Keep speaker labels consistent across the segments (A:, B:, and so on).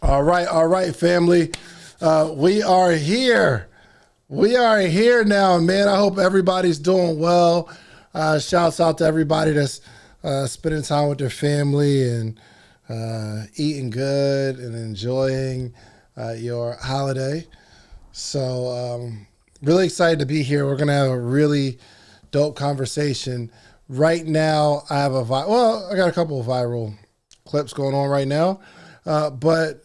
A: All right, family. We are here. We are here now, man. I hope everybody's doing well. Shouts out to everybody that's spending time with their family and eating good and enjoying your holiday. So really excited to be here. We're going to have a really dope conversation. Right now, I got a couple of viral clips going on right now, but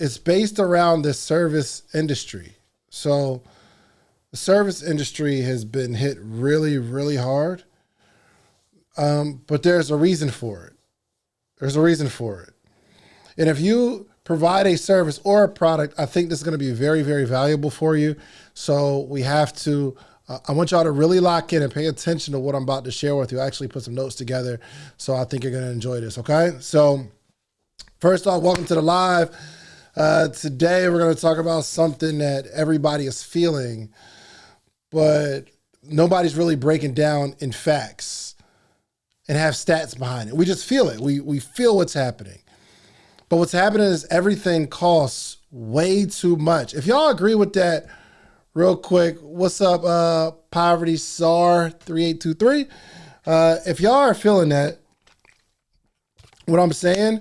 A: it's based around the service industry. So the service industry has been hit really, really hard, but there's a reason for it. There's a reason for it. And if you provide a service or a product, I think this is going to be very, very valuable for you. So we have to, I want y'all to really lock in and pay attention to what I'm about to share with you. I actually put some notes together, so I think you're going to enjoy this, okay? So first off, welcome to the live. Today we're going to talk about something that everybody is feeling, but nobody's really breaking down in facts and have stats behind it. We just feel it. We feel what's happening. But what's happening is everything costs way too much. If y'all agree with that, real quick, what's up, Poverty SAR 3823? If y'all are feeling that, what I'm saying,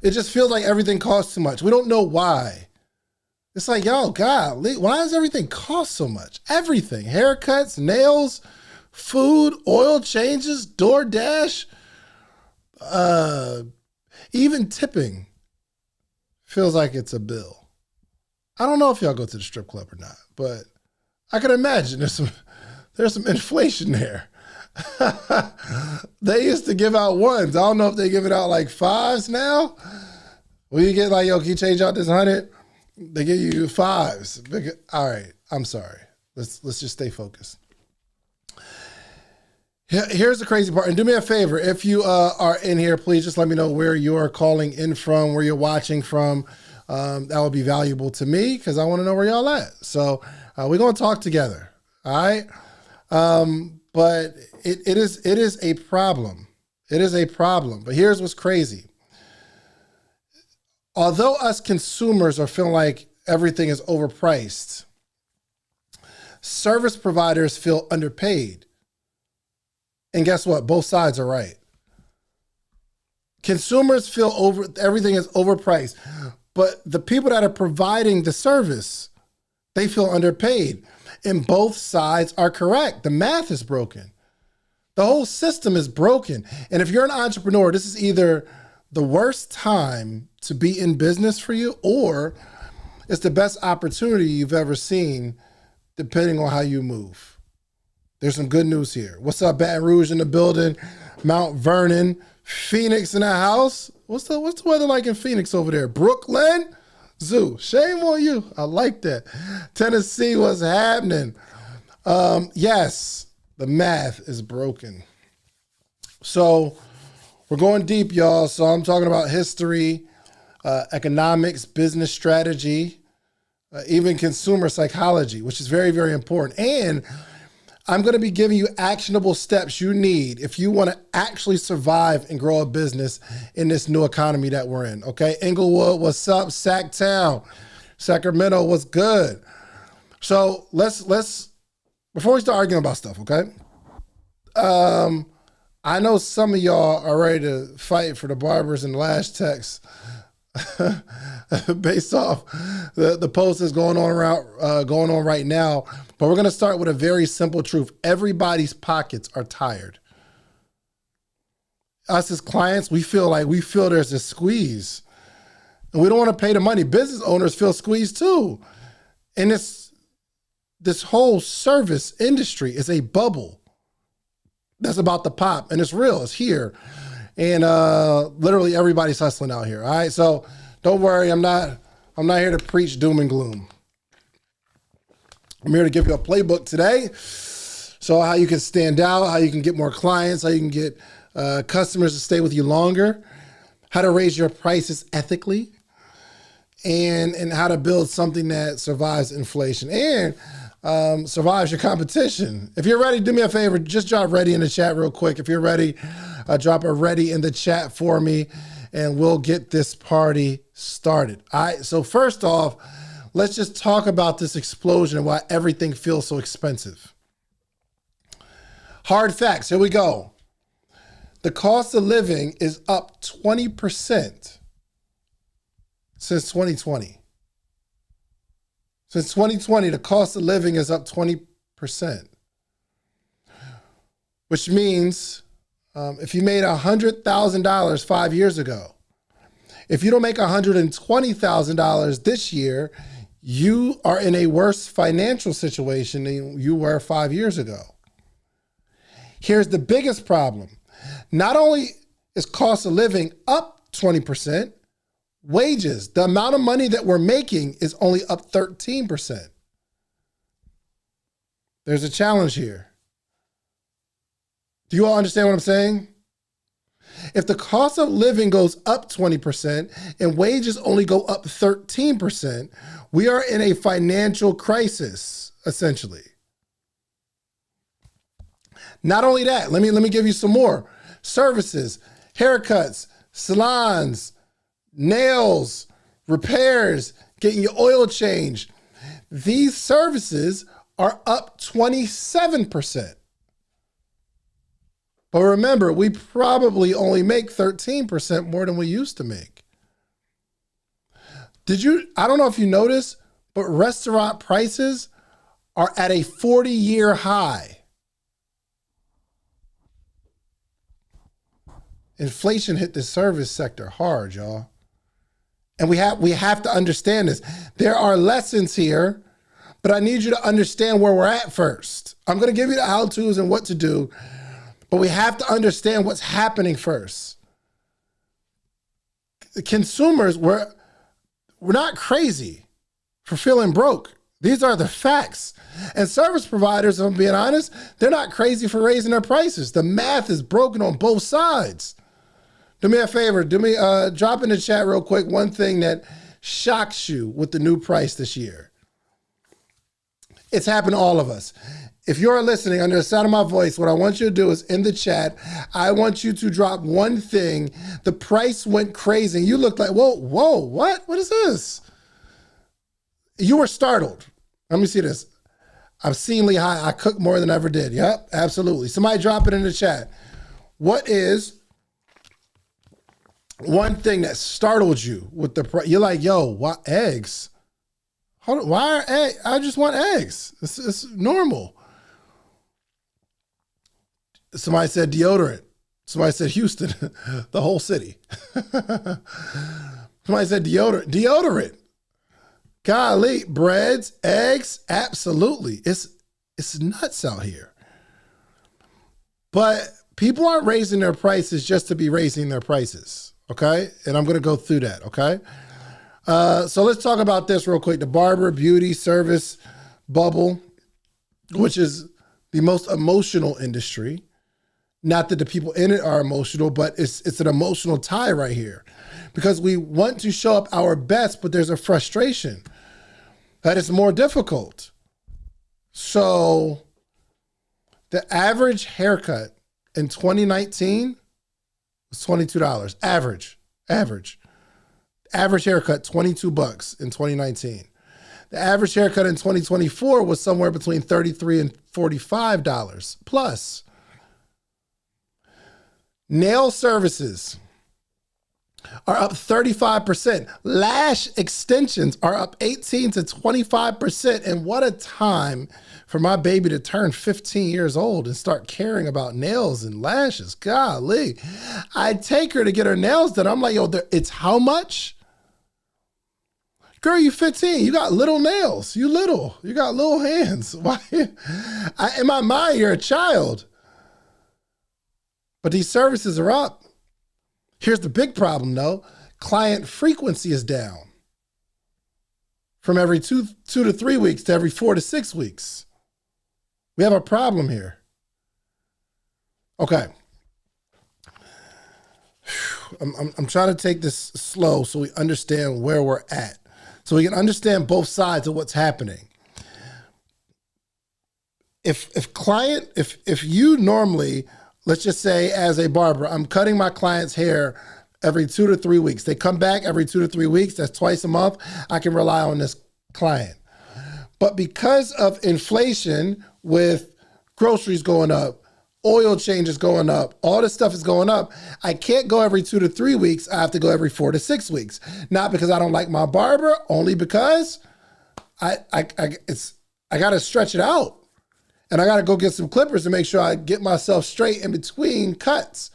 A: it just feels like everything costs too much. We don't know why. It's like, yo, God, why does everything cost so much? Everything. Haircuts, nails, food, oil changes, DoorDash, even tipping feels like it's a bill. I don't know if y'all go to the strip club or not, but I can imagine there's some inflation there. They used to give out ones. I don't know if they give it out like fives now. Well, you get like, yo, can you change out this 100? They give you fives. All right, I'm sorry. Let's just stay focused. Here's the crazy part. And do me a favor. If you are in here, please just let me know where you're calling in from, where you're watching from. That would be valuable to me because I want to know where y'all at. So we're going to talk together. All right. But it is a problem. It is a problem. But here's what's crazy. Although us consumers are feeling like everything is overpriced, service providers feel underpaid. And guess what? Both sides are right. Consumers feel everything is overpriced, but the people that are providing the service, they feel underpaid. And both sides are correct. The math is broken. The whole system is broken. And if you're an entrepreneur, this is either the worst time to be in business for you, or it's the best opportunity you've ever seen, depending on how you move. There's some good news here. What's up, Baton Rouge in the building, Mount Vernon, Phoenix in the house. What's the weather like in Phoenix over there? Brooklyn? Zoo, shame on you. I like that. Tennessee, what's happening? Yes, the math is broken. So we're going deep, y'all. So I'm talking about history, economics, business strategy, even consumer psychology, which is very, very important. And I'm going to be giving you actionable steps you need if you want to actually survive and grow a business in this new economy that we're in. Okay. Inglewood, what's up? Sacktown, Sacramento, what's good? So let's, before we start arguing about stuff, okay? I know some of y'all are ready to fight for the barbers in the last text based off the post that's going on right now. But we're going to start with a very simple truth. Everybody's pockets are tired. Us as clients, we feel there's a squeeze. And we don't want to pay the money. Business owners feel squeezed too. And this whole service industry is a bubble that's about to pop. And it's real. It's here. And literally everybody's hustling out here. All right. So don't worry. I'm not here to preach doom and gloom. I'm here to give you a playbook today. So how you can stand out, how you can get more clients, how you can get customers to stay with you longer, how to raise your prices ethically, and how to build something that survives inflation and survives your competition. If you're ready, do me a favor, just drop ready in the chat real quick. If you're ready, drop a ready in the chat for me. and we'll get this party started. All right, so first off, let's just talk about this explosion and why everything feels so expensive. Hard facts, here we go. The cost of living is up 20% since 2020. Since 2020, the cost of living is up 20%, which means if you made $100,000 5 years ago, if you don't make $120,000 this year, you are in a worse financial situation than you were 5 years ago. Here's the biggest problem. Not only is cost of living up 20%, wages, the amount of money that we're making is only up 13%. There's a challenge here. Do you all understand what I'm saying? If the cost of living goes up 20% and wages only go up 13%, we are in a financial crisis, essentially. Not only that, let me give you some more. Services, haircuts, salons, nails, repairs, getting your oil changed. These services are up 27%. But remember, we probably only make 13% more than we used to make. I don't know if you noticed, but restaurant prices are at a 40-year high. Inflation hit the service sector hard, y'all. And we have to understand this. There are lessons here, but I need you to understand where we're at first. I'm going to give you the how-tos and what to do, but we have to understand what's happening first. Consumers, we're not crazy for feeling broke. These are the facts. And service providers, if I'm being honest, they're not crazy for raising their prices. The math is broken on both sides. Do me a favor, drop in the chat real quick one thing that shocks you with the new price this year. It's happened to all of us. If you're listening under the sound of my voice, what I want you to do is in the chat, I want you to drop one thing. The price went crazy. You looked like, whoa, what? What is this? You were startled. Let me see this. Obscenely high. I cooked more than I ever did. Yep, absolutely. Somebody drop it in the chat. What is one thing that startled you with the price? You're like, yo, what, eggs? Hold on, why are eggs? I just want eggs. It's normal. Somebody said deodorant. Somebody said Houston, the whole city. Somebody said deodorant. Golly, breads, eggs, absolutely. It's nuts out here. But people aren't raising their prices just to be raising their prices, okay? And I'm going to go through that, okay? So let's talk about this real quick. The barber, beauty, service bubble, which is the most emotional industry. Not that the people in it are emotional, but it's an emotional tie right here. Because we want to show up our best, but there's a frustration that it's more difficult. So the average haircut in 2019 was $22. Average haircut, $22 in 2019. The average haircut in 2024 was somewhere between $33 and $45 plus. Nail services are up 35%. Lash extensions are up 18 to 25%. And what a time for my baby to turn 15 years old and start caring about nails and lashes. Golly. I take her to get her nails done. I'm like, yo, it's how much? Girl, you 15. You got little nails. You got little hands. Why? In my mind, you're a child. But these services are up. Here's the big problem, though. Client frequency is down from every two to 3 weeks to every 4 to 6 weeks. We have a problem here. Okay. I'm trying to take this slow so we understand where we're at, so we can understand both sides of what's happening. If you normally, let's just say as a barber, I'm cutting my client's hair every 2 to 3 weeks. They come back every 2 to 3 weeks. That's twice a month. I can rely on this client. But because of inflation with groceries going up, oil changes going up, all this stuff is going up, I can't go every 2 to 3 weeks. I have to go every 4 to 6 weeks. Not because I don't like my barber, only because I got to stretch it out. And I got to go get some clippers to make sure I get myself straight in between cuts.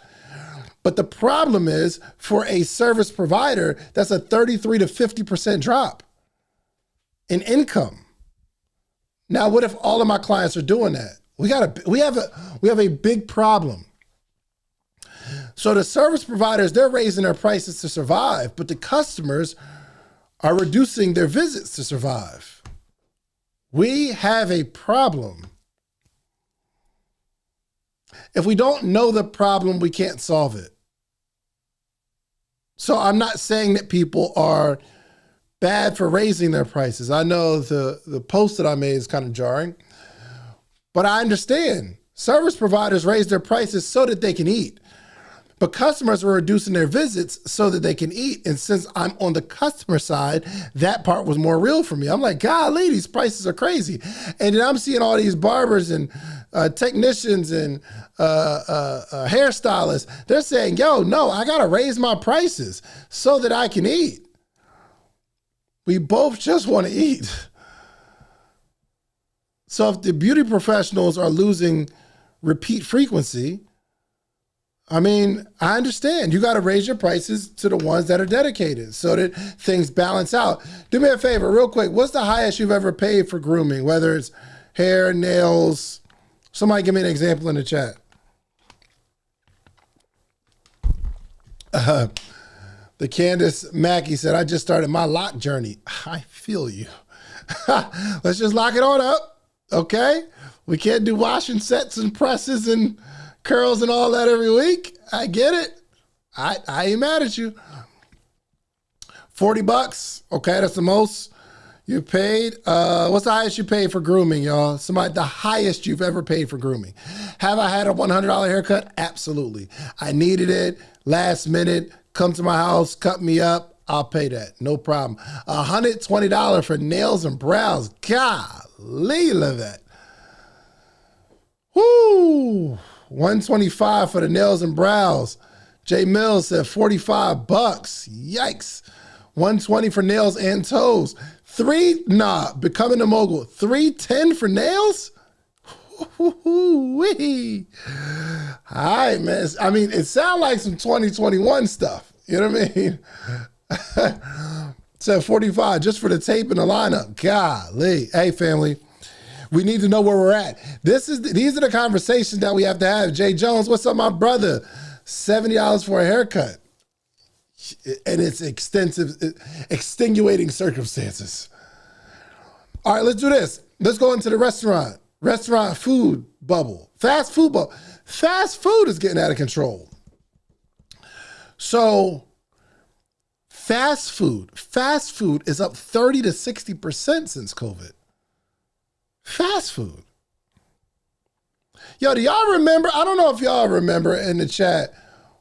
A: But the problem is, for a service provider, that's a 33 to 50% drop in income. Now, what if all of my clients are doing that? We have a big problem. So the service providers, they're raising their prices to survive, but the customers are reducing their visits to survive. We have a problem. If we don't know the problem, we can't solve it. So I'm not saying that people are bad for raising their prices. I know the post that I made is kind of jarring, but I understand. Service providers raise their prices so that they can eat, but customers are reducing their visits so that they can eat. And since I'm on the customer side, that part was more real for me. I'm like, golly, these prices are crazy. And then I'm seeing all these barbers and technicians and hairstylists. They're saying, yo, no, I got to raise my prices so that I can eat. We both just want to eat. So if the beauty professionals are losing repeat frequency, I mean, I understand. You got to raise your prices to the ones that are dedicated so that things balance out. Do me a favor real quick. What's the highest you've ever paid for grooming? Whether it's hair, nails. Somebody give me an example in the chat. The Candace Mackey said, I just started my lock journey. I feel you. Let's just lock it on up. Okay? We can't do washing sets and presses and curls and all that every week. I get it. I ain't mad at you. $40. Okay, that's the most you paid. What's the highest you paid for grooming, y'all? The highest you've ever paid for grooming. Have I had a $100 haircut? Absolutely. I needed it last minute. Come to my house, cut me up. I'll pay that. No problem. $120 for nails and brows. Golly, love that. Woo! $125 for the nails and brows. Jay Mills said $45. Yikes. $120 for nails and toes. Becoming a mogul. $310 for nails? Wee. All right, man. I mean, it sounds like some 2021 stuff. You know what I mean? Said $45 just for the tape and the lineup. Golly. Hey, family. We need to know where we're at. These are the conversations that we have to have. Jay Jones, what's up, my brother? $70 for a haircut. And it's extenuating circumstances. All right, let's do this. Let's go into the restaurant. Restaurant food bubble. Fast food bubble. Fast food is getting out of control. So fast food is up 30 to 60% since COVID. Fast food. Yo, do y'all remember? I don't know if y'all remember in the chat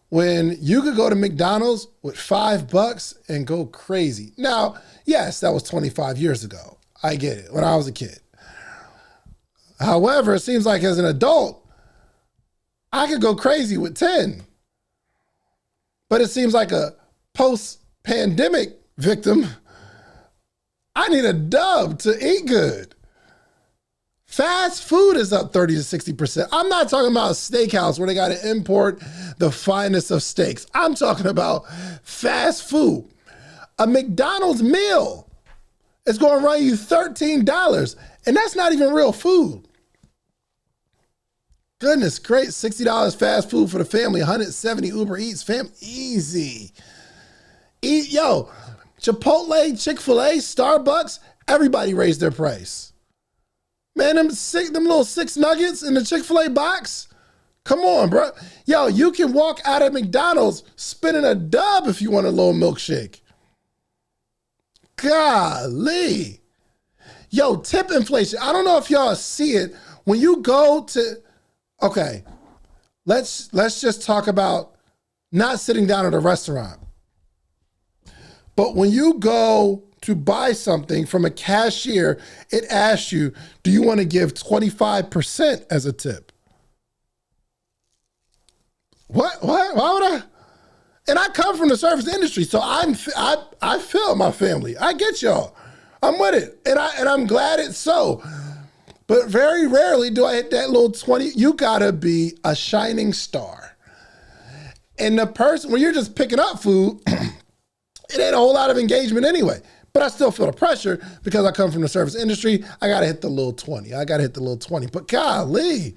A: when you could go to McDonald's with $5 and go crazy. Now, yes, that was 25 years ago. I get it, when I was a kid. However, it seems like as an adult, I could go crazy with 10. But it seems like a post-pandemic victim, I need a dub to eat good. Fast food is up 30 to 60%. I'm not talking about a steakhouse where they got to import the finest of steaks. I'm talking about fast food. A McDonald's meal is going to run you $13, and that's not even real food. Goodness, great. $60 fast food for the family, $170 Uber Eats, fam, easy. Eat, yo, Chipotle, Chick-fil-A, Starbucks, everybody raised their price. Man, them little 6 nuggets in the Chick-fil-A box, come on, bro. Yo, you can walk out of McDonald's spending a dub if you want a little milkshake. Golly. Yo, tip inflation. I don't know if y'all see it. When you go to, okay, let's just talk about not sitting down at a restaurant. But when you go to buy something from a cashier, it asks you, do you want to give 25% as a tip? What? Why would I? And I come from the service industry, so I feel my family. I get y'all. I'm with it, and I'm glad it's so. But very rarely do I hit that little 20. You gotta be a shining star. And the person, when you're just picking up food, it ain't a whole lot of engagement anyway. But I still feel the pressure because I come from the service industry. I gotta hit the little 20. But golly,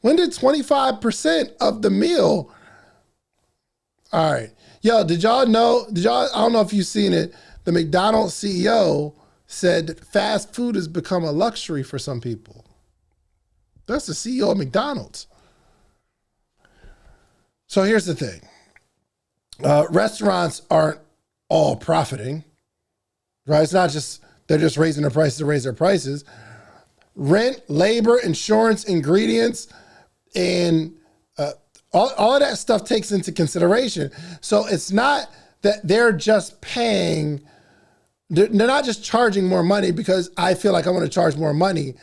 A: when did 25% of the meal? All right. Yo, did y'all know, I don't know if you've seen it, the McDonald's CEO said that fast food has become a luxury for some people. That's the CEO of McDonald's. So here's the thing. Restaurants aren't all profiting, right? It's not just, they're just raising their prices to raise their prices. Rent, labor, insurance, ingredients, and all of that stuff takes into consideration. So it's not that they're just paying, they're not just charging more money because I feel like I want to charge more money,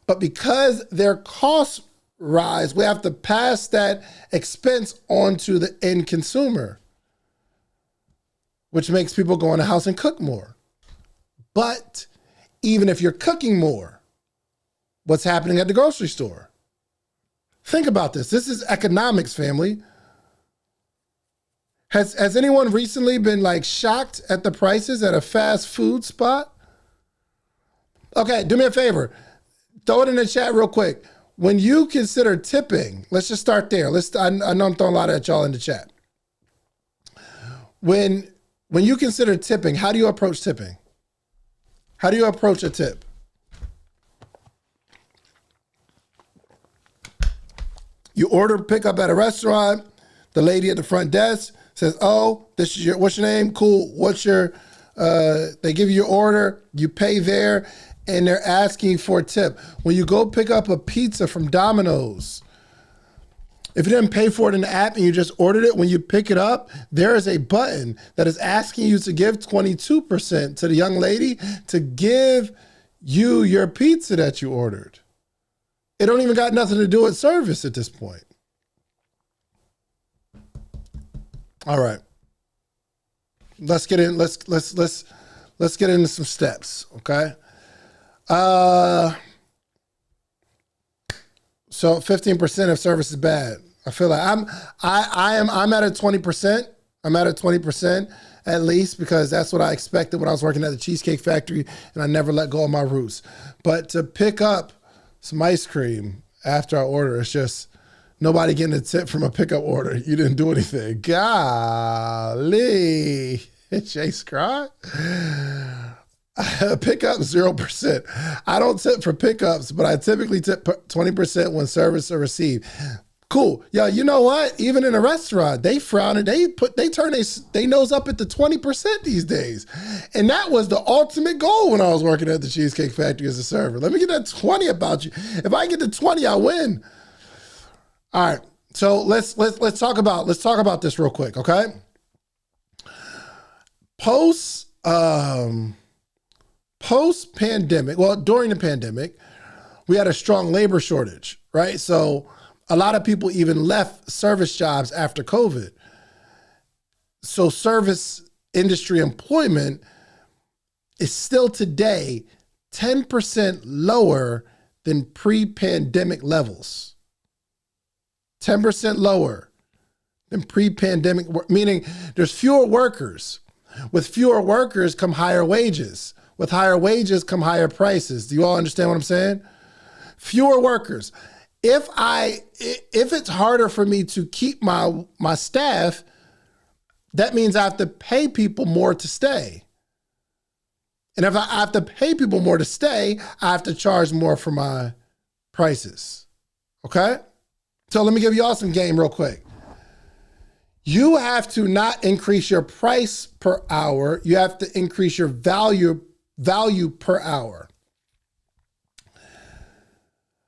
A: but because their costs rise, we have to pass that expense on to the end consumer, which makes people go in the house and cook more. But even if you're cooking more, what's happening at the grocery store? Think about this. This is economics, family. Has anyone recently been like shocked at the prices at a fast food spot? Okay, do me a favor. Throw it in the chat real quick. When you consider tipping, let's just start there. I know I'm throwing a lot at y'all in the chat. When you consider tipping, how do you approach tipping? How do you approach a tip? You order pickup at a restaurant. The lady at the front desk says, "Oh, this is what's your name? Cool. What's your?" They give you your order. You pay there, and they're asking for a tip. When you go pick up a pizza from Domino's, if you didn't pay for it in the app and you just ordered it, when you pick it up, there is a button that is asking you to give 22% to the young lady to give you your pizza that you ordered. It don't even got nothing to do with service at this point. All right. Let's get in. Let's get into some steps, okay? So 15% of service is bad. I feel like I'm at a 20%. I'm at a 20% at least because that's what I expected when I was working at the Cheesecake Factory and I never let go of my roots. But to pick up some ice cream after I order, it's just nobody getting a tip from a pickup order. You didn't do anything. Golly. Jay Scrod. Pickup 0%. I don't tip for pickups, but I typically tip 20% when service are received. Cool. Yeah, you know what? Even in a restaurant, they frown and they turn their nose up at the 20% these days. And that was the ultimate goal when I was working at the Cheesecake Factory as a server. Let me get that 20 about you. If I get the 20, I win. All right. So let's talk about this real quick, okay? Post-pandemic, well, during the pandemic, we had a strong labor shortage, right? So a lot of people even left service jobs after COVID. So service industry employment is still today 10% lower than pre-pandemic levels. 10% lower than pre-pandemic, meaning there's fewer workers. With fewer workers come higher wages. With higher wages come higher prices. Do you all understand what I'm saying? Fewer workers. If it's harder for me to keep my staff, that means I have to pay people more to stay. And if I have to pay people more to stay, I have to charge more for my prices. Okay? So let me give you all some game real quick. You have to not increase your price per hour. You have to increase your value per hour.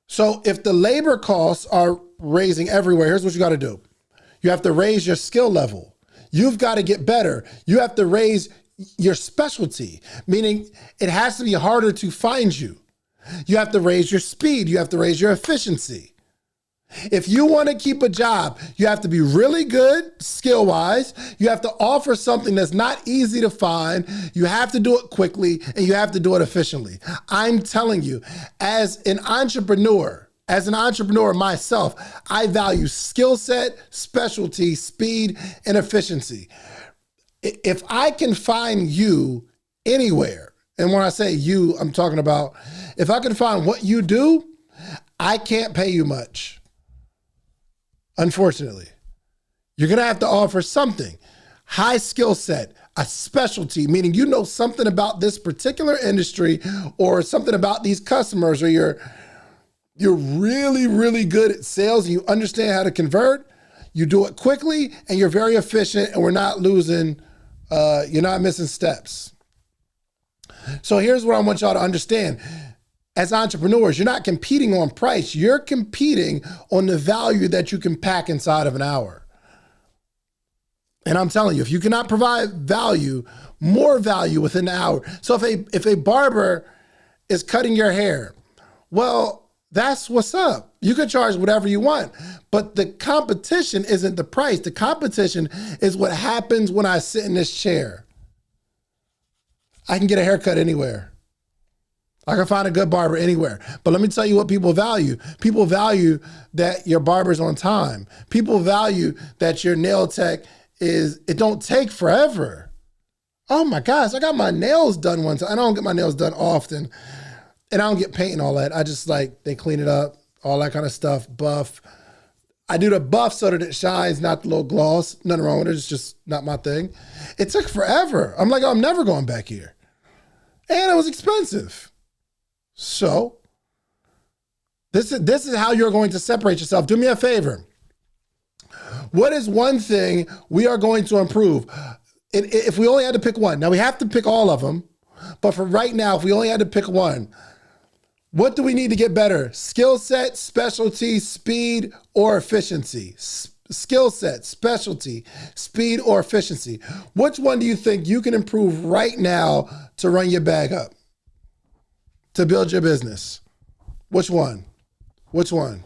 A: So if the labor costs are raising everywhere, here's what you got to do. You have to raise your skill level. You've got to get better. You have to raise your specialty, meaning it has to be harder to find you. You have to raise your speed. You have to raise your efficiency. If you want to keep a job, you have to be really good skill-wise. You have to offer something that's not easy to find. You have to do it quickly, and you have to do it efficiently. I'm telling you, as an entrepreneur myself, I value skill set, specialty, speed, and efficiency. If I can find you anywhere, and when I say you, I'm talking about if I can find what you do, I can't pay you much. Unfortunately, you're going to have to offer something. High skill set, a specialty, meaning you know something about this particular industry or something about these customers, or you're really, really good at sales and you understand how to convert. You do it quickly and you're very efficient, and we're not losing, you're not missing steps. So here's what I want y'all to understand. As entrepreneurs, you're not competing on price. You're competing on the value that you can pack inside of an hour. And I'm telling you, if you cannot provide value, more value within the hour. So if a barber is cutting your hair, well, that's what's up. You can charge whatever you want, but the competition isn't the price. The competition is what happens when I sit in this chair. I can get a haircut anywhere. I can find a good barber anywhere. But let me tell you what people value. People value that your barber's on time. People value that your nail tech it don't take forever. Oh my gosh, I got my nails done once. I don't get my nails done often. And I don't get paint and all that. I just they clean it up, all that kind of stuff, buff. I do the buff so that it shines, not the little gloss. Nothing wrong with it. It's just not my thing. It took forever. I'm like, I'm never going back here. And it was expensive. So this is how you're going to separate yourself. Do me a favor. What is one thing we are going to improve? If we only had to pick one, now we have to pick all of them, but for right now, if we only had to pick one, what do we need to get better? Skill set, specialty, speed, or efficiency? Skill set, specialty, speed, or efficiency. Which one do you think you can improve right now to run your bag up? To build your business? Which one? Which one?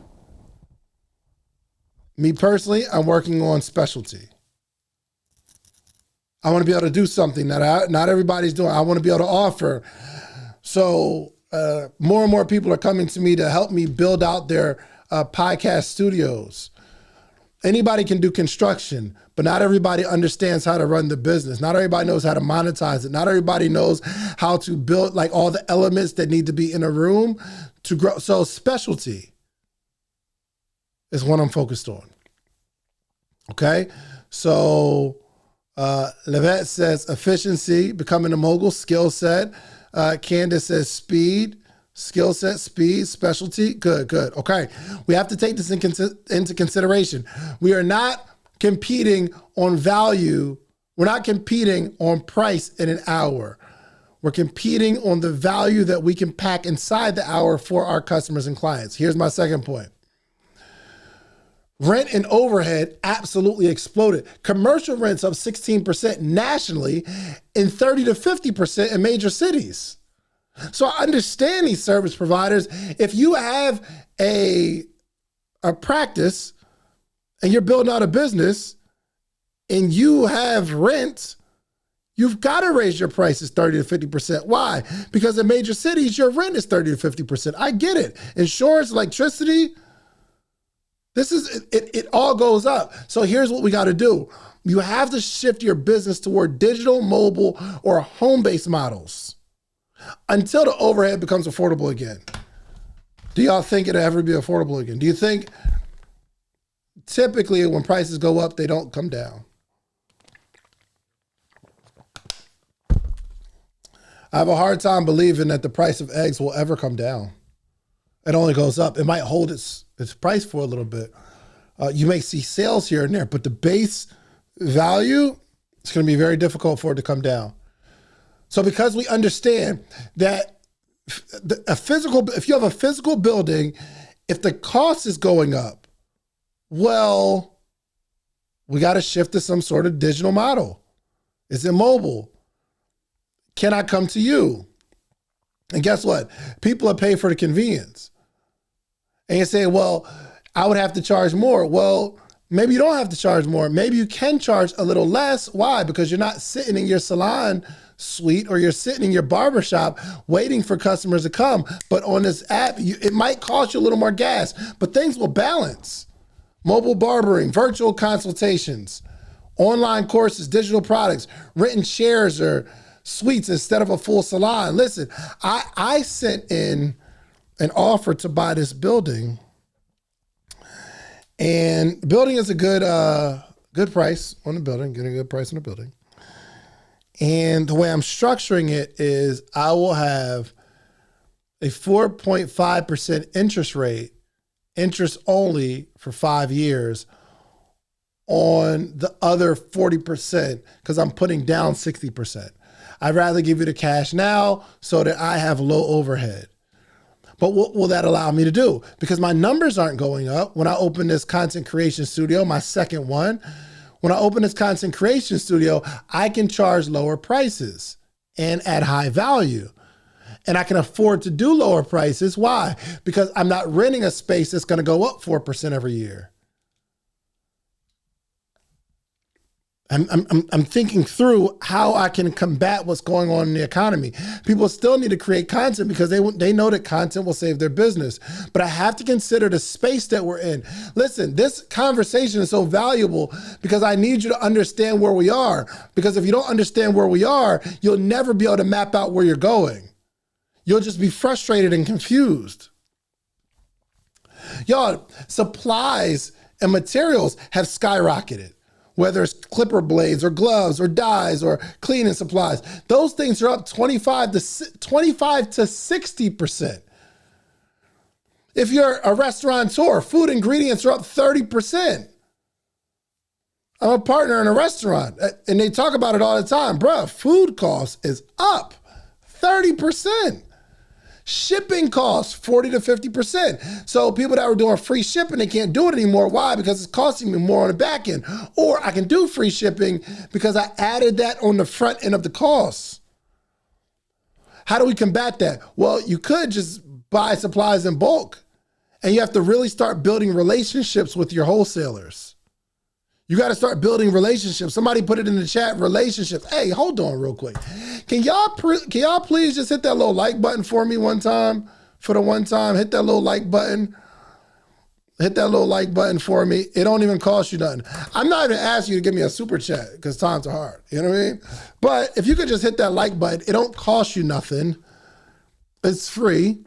A: Me personally, I'm working on specialty. I want to be able to do something that not everybody's doing. I want to be able to offer. So more and more people are coming to me to help me build out their podcast studios. Anybody can do construction, but not everybody understands how to run the business. Not everybody knows how to monetize it. Not everybody knows how to build all the elements that need to be in a room to grow. So specialty is what I'm focused on. Okay. So Levette says efficiency, becoming a mogul, skill set. Candace says speed. Skill set, speed, specialty. Good. Okay. We have to take this into consideration. We are not competing on value. We're not competing on price in an hour. We're competing on the value that we can pack inside the hour for our customers and clients. Here's my second point. Rent and overhead absolutely exploded. Commercial rents up 16% nationally and 30 to 50% in major cities. So I understand these service providers. If you have a practice and you're building out a business and you have rent, you've got to raise your prices 30 to 50%. Why? Because in major cities, your rent is 30 to 50%. I get it. Insurance, electricity, it all goes up. So here's what we got to do. You have to shift your business toward digital, mobile, or home-based models until the overhead becomes affordable again. Do y'all think it'll ever be affordable again? Do you think typically when prices go up, they don't come down? I have a hard time believing that the price of eggs will ever come down. It only goes up. It might hold its price for a little bit. You may see sales here and there, but the base value, it's going to be very difficult for it to come down. So because we understand that if you have a physical building, if the cost is going up, well, We got to shift to some sort of digital model. Is it mobile? Can I come to you? And guess what? People are paying for the convenience. And you say, well, I would have to charge more. Well, maybe you don't have to charge more. Maybe you can charge a little less. Why? Because you're not sitting in your salon suite or you're sitting in your barber shop waiting for customers to come. But on this app, it might cost you a little more gas, but things will balance. Mobile barbering, virtual consultations, online courses, digital products, written shares or suites instead of a full salon. Listen, I sent in an offer to buy this building, and the building is a good price on the building, getting a good price on the building. And the way I'm structuring it is I will have a 4.5% interest rate, interest only for 5 years on the other 40% because I'm putting down 60%. I'd rather give you the cash now so that I have low overhead. But what will that allow me to do? Because my numbers aren't going up. When I open this content creation studio, my second one, when I open this content creation studio, I can charge lower prices and at high value. And I can afford to do lower prices. Why? Because I'm not renting a space that's going to go up 4% every year. I'm thinking through how I can combat what's going on in the economy. People still need to create content because they know that content will save their business. But I have to consider the space that we're in. Listen, this conversation is so valuable because I need you to understand where we are. Because if you don't understand where we are, you'll never be able to map out where you're going. You'll just be frustrated and confused. Y'all, supplies and materials have skyrocketed. Whether it's clipper blades or gloves or dyes or cleaning supplies, those things are up 25 to 60%. If you're a restaurateur, food ingredients are up 30%. I'm a partner in a restaurant and they talk about it all the time. Bruh, food costs is up 30%. Shipping costs 40 to 50%. So people that were doing free shipping, they can't do it anymore. Why? Because it's costing me more on the back end. Or I can do free shipping because I added that on the front end of the costs. How do we combat that? Well, you could just buy supplies in bulk, and you have to really start building relationships with your wholesalers. You got to start building relationships. Somebody put it in the chat, relationships. Hey, hold on real quick. Can y'all please just hit that little like button for me one time? For the one time, hit that little like button. Hit that little like button for me. It don't even cost you nothing. I'm not even asking you to give me a super chat because times are hard. You know what I mean? But if you could just hit that like button, it don't cost you nothing. It's free.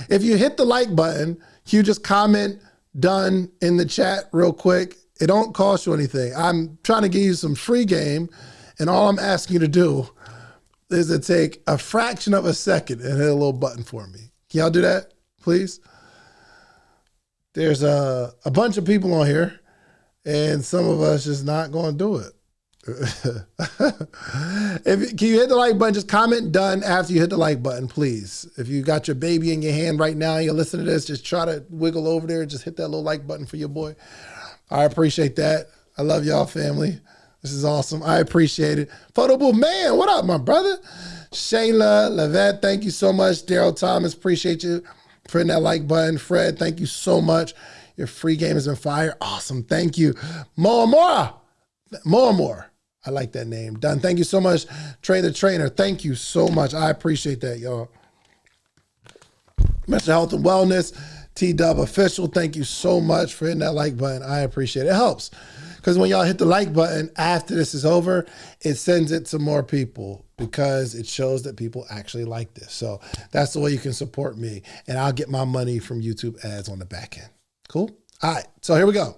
A: If you hit the like button, can you just comment done in the chat real quick? It don't cost you anything. I'm trying to give you some free game, and all I'm asking you to do is to take a fraction of a second and hit a little button for me. Can y'all do that, please? There's a bunch of people on here, and some of us just not going to do it. Can you hit the like button? Just comment done after you hit the like button, please. If you got your baby in your hand right now and you're listening to this, just try to wiggle over there and just hit that little like button for your boy. I appreciate that. I love y'all, family. This is awesome. I appreciate it. Photo booth, man, what up, my brother? Shayla, Levette, thank you so much. Daryl Thomas, appreciate you for hitting that like button. Fred, thank you so much. Your free game has been fire. Awesome, thank you. Moamora. I like that name. Done. Thank you so much. Trey the Trainer, thank you so much. I appreciate that, y'all. Mr. Health and Wellness, T-Dub Official, thank you so much for hitting that like button. I appreciate it. It helps because when y'all hit the like button after this is over, it sends it to more people because it shows that people actually like this. So that's the way you can support me, and I'll get my money from YouTube ads on the back end. Cool? All right, so here we go.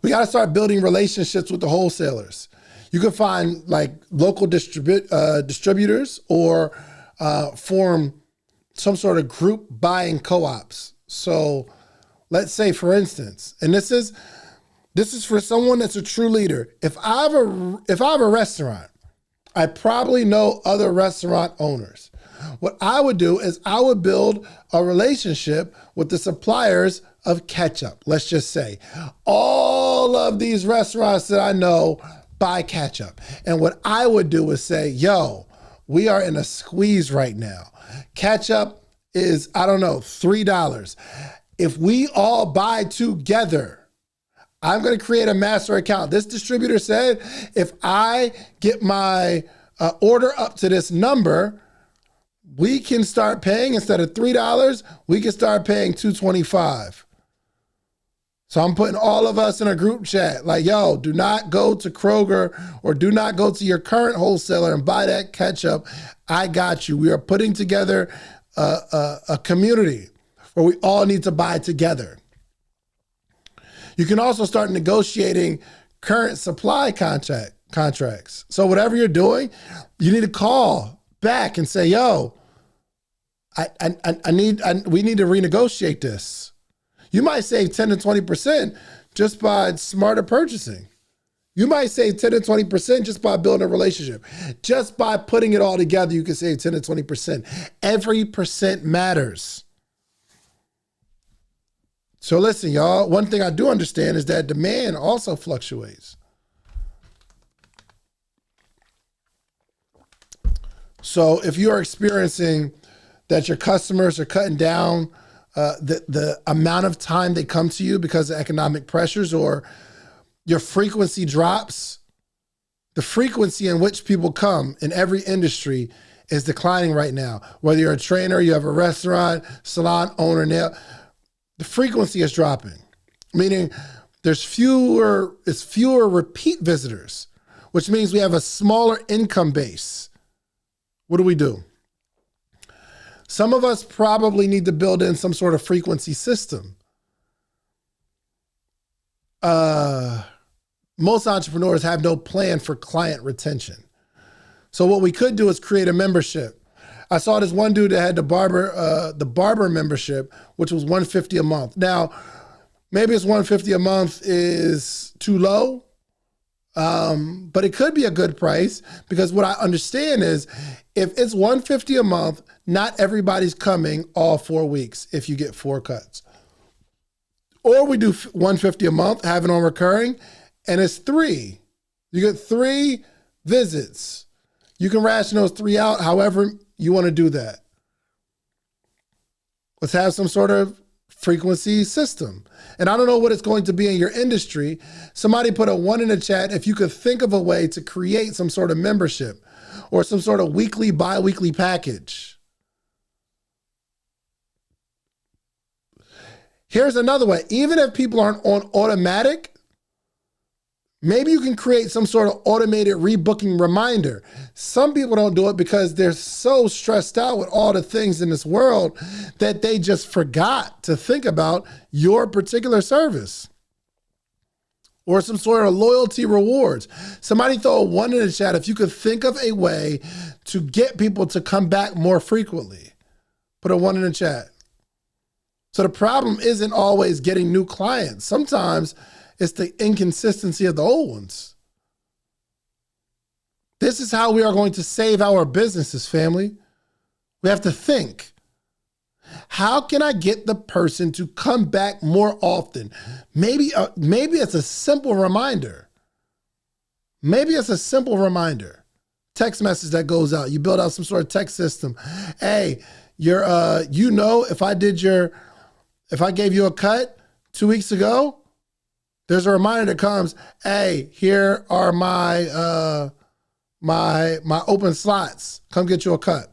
A: We got to start building relationships with the wholesalers. You can find like local distributors or form some sort of group buying co-ops. So let's say, for instance, and this is for someone that's a true leader. If I have a restaurant, I probably know other restaurant owners. What I would do is I would build a relationship with the suppliers of ketchup, let's just say. All of these restaurants that I know buy ketchup. And what I would do is say, yo, we are in a squeeze right now. Ketchup is, I don't know, $3. If we all buy together, I'm going to create a master account. This distributor said, if I get my order up to this number, we can start paying, instead of $3, we can start paying $2.25. So I'm putting all of us in a group chat like, yo, do not go to Kroger or do not go to your current wholesaler and buy that ketchup. I got you. We are putting together a community where we all need to buy together. You can also start negotiating current supply contracts. So whatever you're doing, you need to call back and say, yo, we need to renegotiate this. You might save 10 to 20% just by smarter purchasing. You might save 10 to 20% just by building a relationship. Just by putting it all together, you can save 10 to 20%. Every percent matters. So listen, y'all, one thing I do understand is that demand also fluctuates. So if you are experiencing that your customers are cutting down the amount of time they come to you because of economic pressures, or your frequency drops, the frequency in which people come in every industry is declining right now. Whether you're a trainer, you have a restaurant, salon owner, nail, the frequency is dropping, meaning it's fewer repeat visitors, which means we have a smaller income base. What do? Some of us probably need to build in some sort of frequency system. Most entrepreneurs have no plan for client retention. So what we could do is create a membership. I saw this one dude that had the barber membership, which was $150 a month. Now, maybe it's $150 a month is too low, but it could be a good price, because what I understand is if it's $150 a month, not everybody's coming all 4 weeks if you get 4 cuts. Or we do $150 a month, have it on recurring, and it's 3. You get 3 visits. You can ration those 3 out however you want to do that. Let's have some sort of frequency system. And I don't know what it's going to be in your industry. Somebody put a 1 in the chat if you could think of a way to create some sort of membership or some sort of weekly, bi-weekly package. Here's another way. Even if people aren't on automatic, maybe you can create some sort of automated rebooking reminder. Some people don't do it because they're so stressed out with all the things in this world that they just forgot to think about your particular service. Or some sort of loyalty rewards. Somebody throw a 1 in the chat if you could think of a way to get people to come back more frequently. Put a 1 in the chat. So the problem isn't always getting new clients. Sometimes it's the inconsistency of the old ones. This is how we are going to save our businesses, family. We have to think. How can I get the person to come back more often? Maybe it's a simple reminder. Maybe it's a simple reminder. Text message that goes out. You build out some sort of text system. Hey, if I gave you a cut 2 weeks ago, there's a reminder that comes, hey, here are my open slots. Come get you a cut.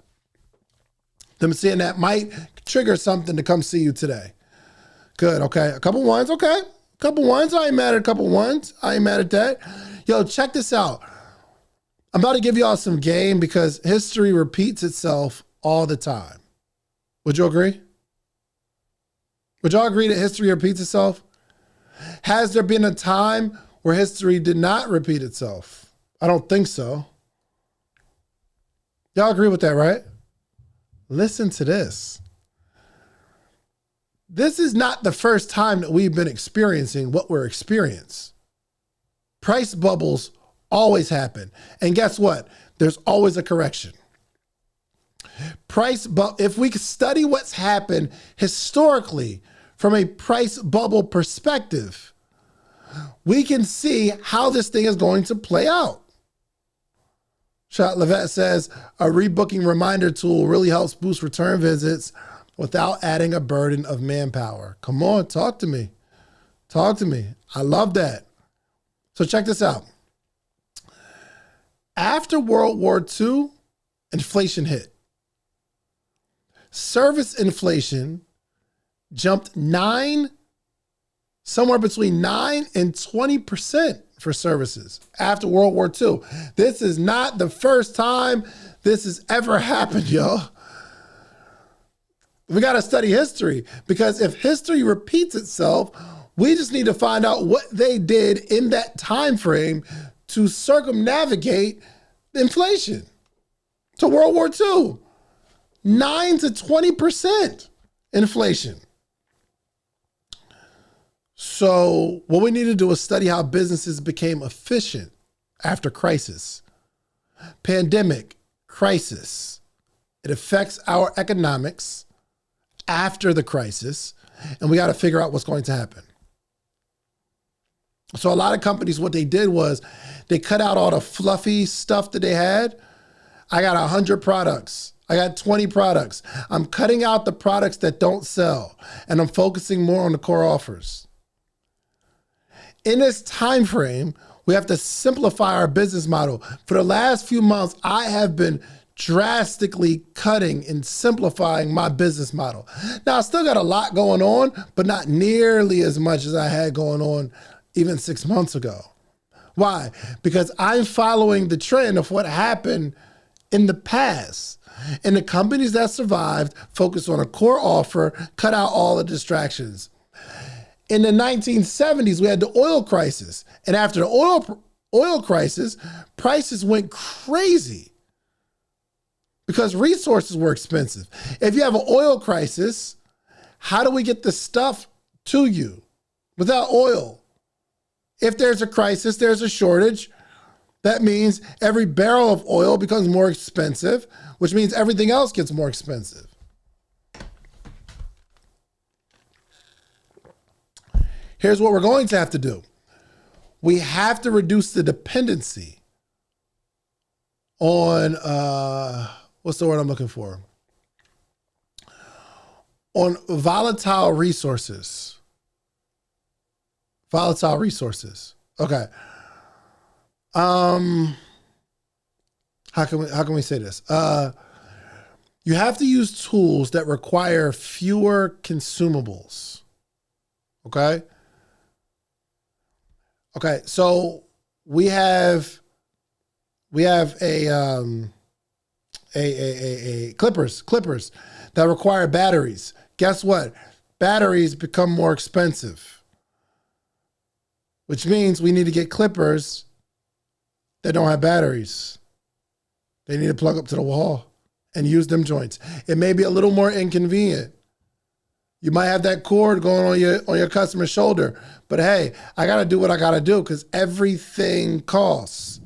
A: Them seeing that might trigger something to come see you today. Good, okay. A couple ones, okay. A couple ones. I ain't mad at a couple ones. I ain't mad at that. Yo, check this out. I'm about to give y'all some game because history repeats itself all the time. Would you agree? Would y'all agree that history repeats itself? Has there been a time where history did not repeat itself? I don't think so. Y'all agree with that, right? Listen to this. This is not the first time that we've been experiencing what we're experiencing. Price bubbles always happen. And guess what? There's always a correction. If we study what's happened historically from a price bubble perspective, we can see how this thing is going to play out. Shot Levette says, a rebooking reminder tool really helps boost return visits without adding a burden of manpower. Come on, talk to me. Talk to me. I love that. So check this out. After World War II, inflation hit. Service inflation jumped somewhere between 9 and 20% for services after World War II. This is not the first time this has ever happened, yo. We got to study history, because if history repeats itself, we just need to find out what they did in that time frame to circumnavigate inflation. To World War II, 9 to 20% inflation. So what we need to do is study how businesses became efficient after crisis. Pandemic, crisis. It affects our economics after the crisis, and we got to figure out what's going to happen. So a lot of companies, what they did was they cut out all the fluffy stuff that they had. I got 100 products. I got 20 products. I'm cutting out the products that don't sell, and I'm focusing more on the core offers. In this time frame, we have to simplify our business model. For the last few months, I have been drastically cutting and simplifying my business model. Now, I still got a lot going on, but not nearly as much as I had going on even 6 months ago. Why? Because I'm following the trend of what happened in the past. And the companies that survived focused on a core offer, cut out all the distractions. In the 1970s, we had the oil crisis. And after the oil crisis, prices went crazy because resources were expensive. If you have an oil crisis, how do we get the stuff to you without oil? If there's a crisis, there's a shortage. That means every barrel of oil becomes more expensive, which means everything else gets more expensive. Here's what we're going to have to do. We have to reduce the dependency on, what's the word I'm looking for? On volatile resources. Volatile resources. Okay. How can we say this? You have to use tools that require fewer consumables. Okay. Okay. So we have a clippers that require batteries. Guess what? Batteries become more expensive, which means we need to get clippers that don't have batteries. They need to plug up to the wall and use them joints. It may be a little more inconvenient. You might have that cord going on your customer's shoulder, but hey, I got to do what I got to do because everything costs.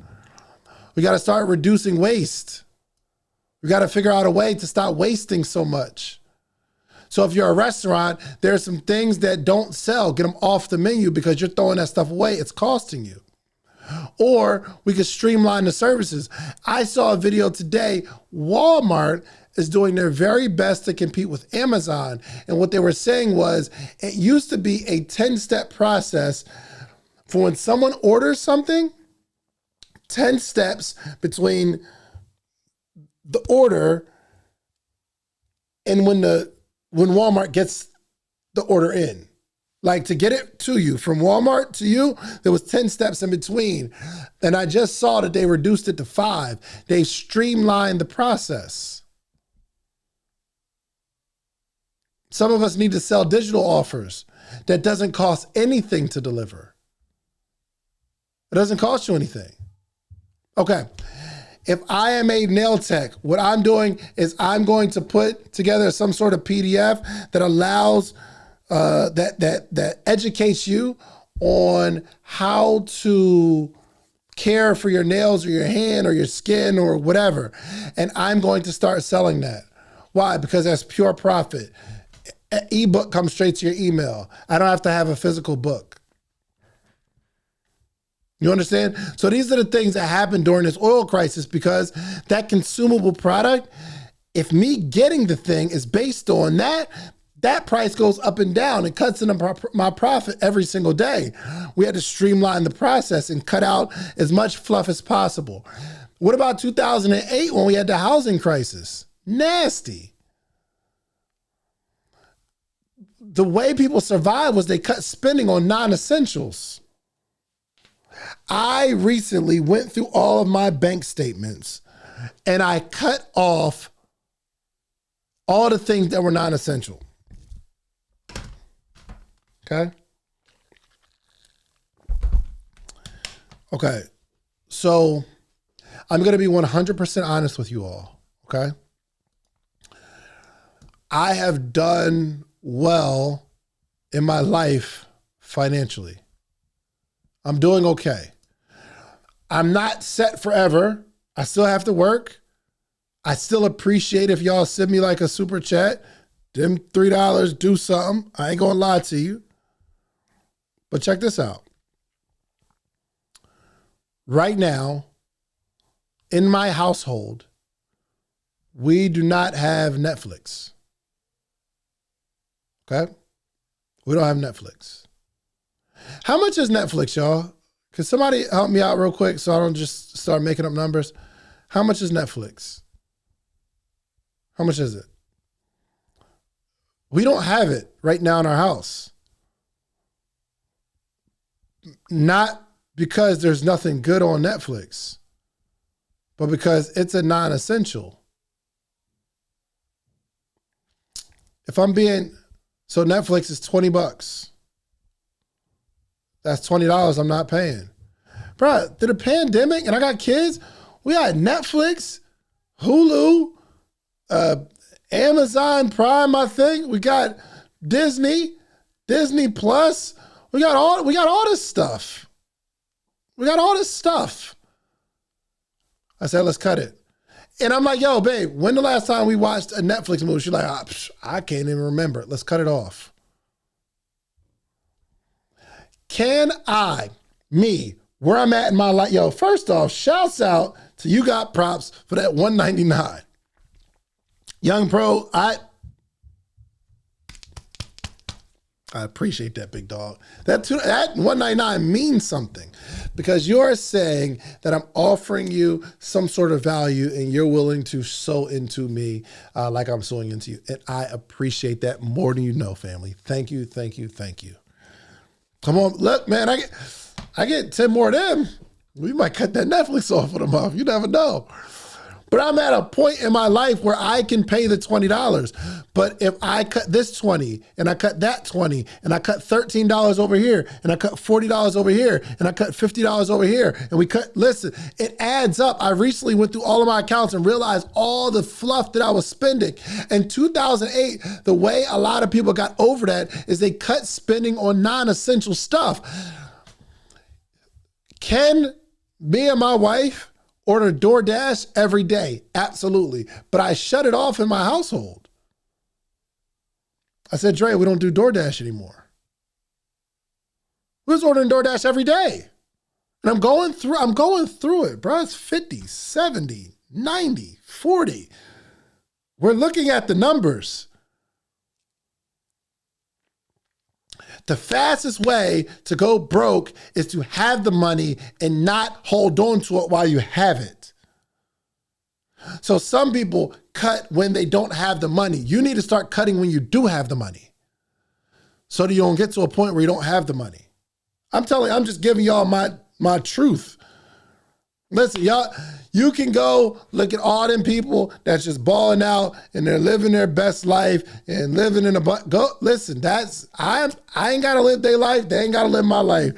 A: We got to start reducing waste. We got to figure out a way to stop wasting so much. So if you're a restaurant, there's some things that don't sell. Get them off the menu because you're throwing that stuff away. It's costing you. Or we could streamline the services. I saw a video today. Walmart is doing their very best to compete with Amazon. And what they were saying was it used to be a 10-step process for when someone orders something, 10 steps between the order and when Walmart gets the order in. Like to get it to you from Walmart to you, there was 10 steps in between. And I just saw that they reduced it to 5. They streamlined the process. Some of us need to sell digital offers that doesn't cost anything to deliver. It doesn't cost you anything. Okay. If I am a nail tech, what I'm doing is I'm going to put together some sort of PDF that allows that educates you on how to care for your nails or your hand or your skin or whatever. And I'm going to start selling that. Why? Because that's pure profit. An ebook comes straight to your email. I don't have to have a physical book. You understand? So these are the things that happen during this oil crisis, because that consumable product, if me getting the thing is based on that, that price goes up and down. It cuts into my profit every single day. We had to streamline the process and cut out as much fluff as possible. What about 2008 when we had the housing crisis? Nasty. The way people survived was they cut spending on non-essentials. I recently went through all of my bank statements and I cut off all the things that were non-essential. Okay. Okay. So I'm going to be 100% honest with you all. Okay. I have done well in my life financially. I'm doing okay. I'm not set forever. I still have to work. I still appreciate if y'all send me like a super chat. Them $3 do something. I ain't gonna lie to you. But check this out. Right now, in my household, we do not have Netflix. Okay? We don't have Netflix. How much is Netflix, y'all? Can somebody help me out real quick so I don't just start making up numbers? How much is Netflix? How much is it? We don't have it right now in our house. Not because there's nothing good on Netflix, but because it's a non-essential. So Netflix is $20. That's $20 I'm not paying. Bro, through the pandemic, and I got kids, we got Netflix, Hulu, Amazon Prime, I think. We got Disney Plus. We got all this stuff. We got all this stuff. I said, let's cut it. And I'm like, yo, babe, when the last time we watched a Netflix movie? She's like, I can't even remember it. Let's cut it off. Can I, where I'm at in my life, yo, first off, shouts out to You Got Props for that $199. Young Pro, I appreciate that, big dog. That $199 means something, because you're saying that I'm offering you some sort of value and you're willing to sow into me like I'm sowing into you. And I appreciate that more than you know, family. Thank you, thank you, thank you. Come on, look, man, I get 10 more of them. We might cut that Netflix off for the month. You never know. But I'm at a point in my life where I can pay the $20. But if I cut this 20 and I cut that 20 and I cut $13 over here and I cut $40 over here and I cut $50 over here and listen, it adds up. I recently went through all of my accounts and realized all the fluff that I was spending. In 2008, the way a lot of people got over that is they cut spending on non-essential stuff. Can me and my wife order DoorDash every day? Absolutely. But I shut it off in my household. I said, Dre, we don't do DoorDash anymore. We was ordering DoorDash every day. And I'm going through it, bro. It's 50, 70, 90, 40. We're looking at the numbers. The fastest way to go broke is to have the money and not hold on to it while you have it. So some people cut when they don't have the money. You need to start cutting when you do have the money, so that you don't get to a point where you don't have the money. I'm just giving y'all my truth. Listen, y'all, you can go look at all them people that's just balling out and they're living their best life and living in listen, I ain't got to live their life. They ain't got to live my life.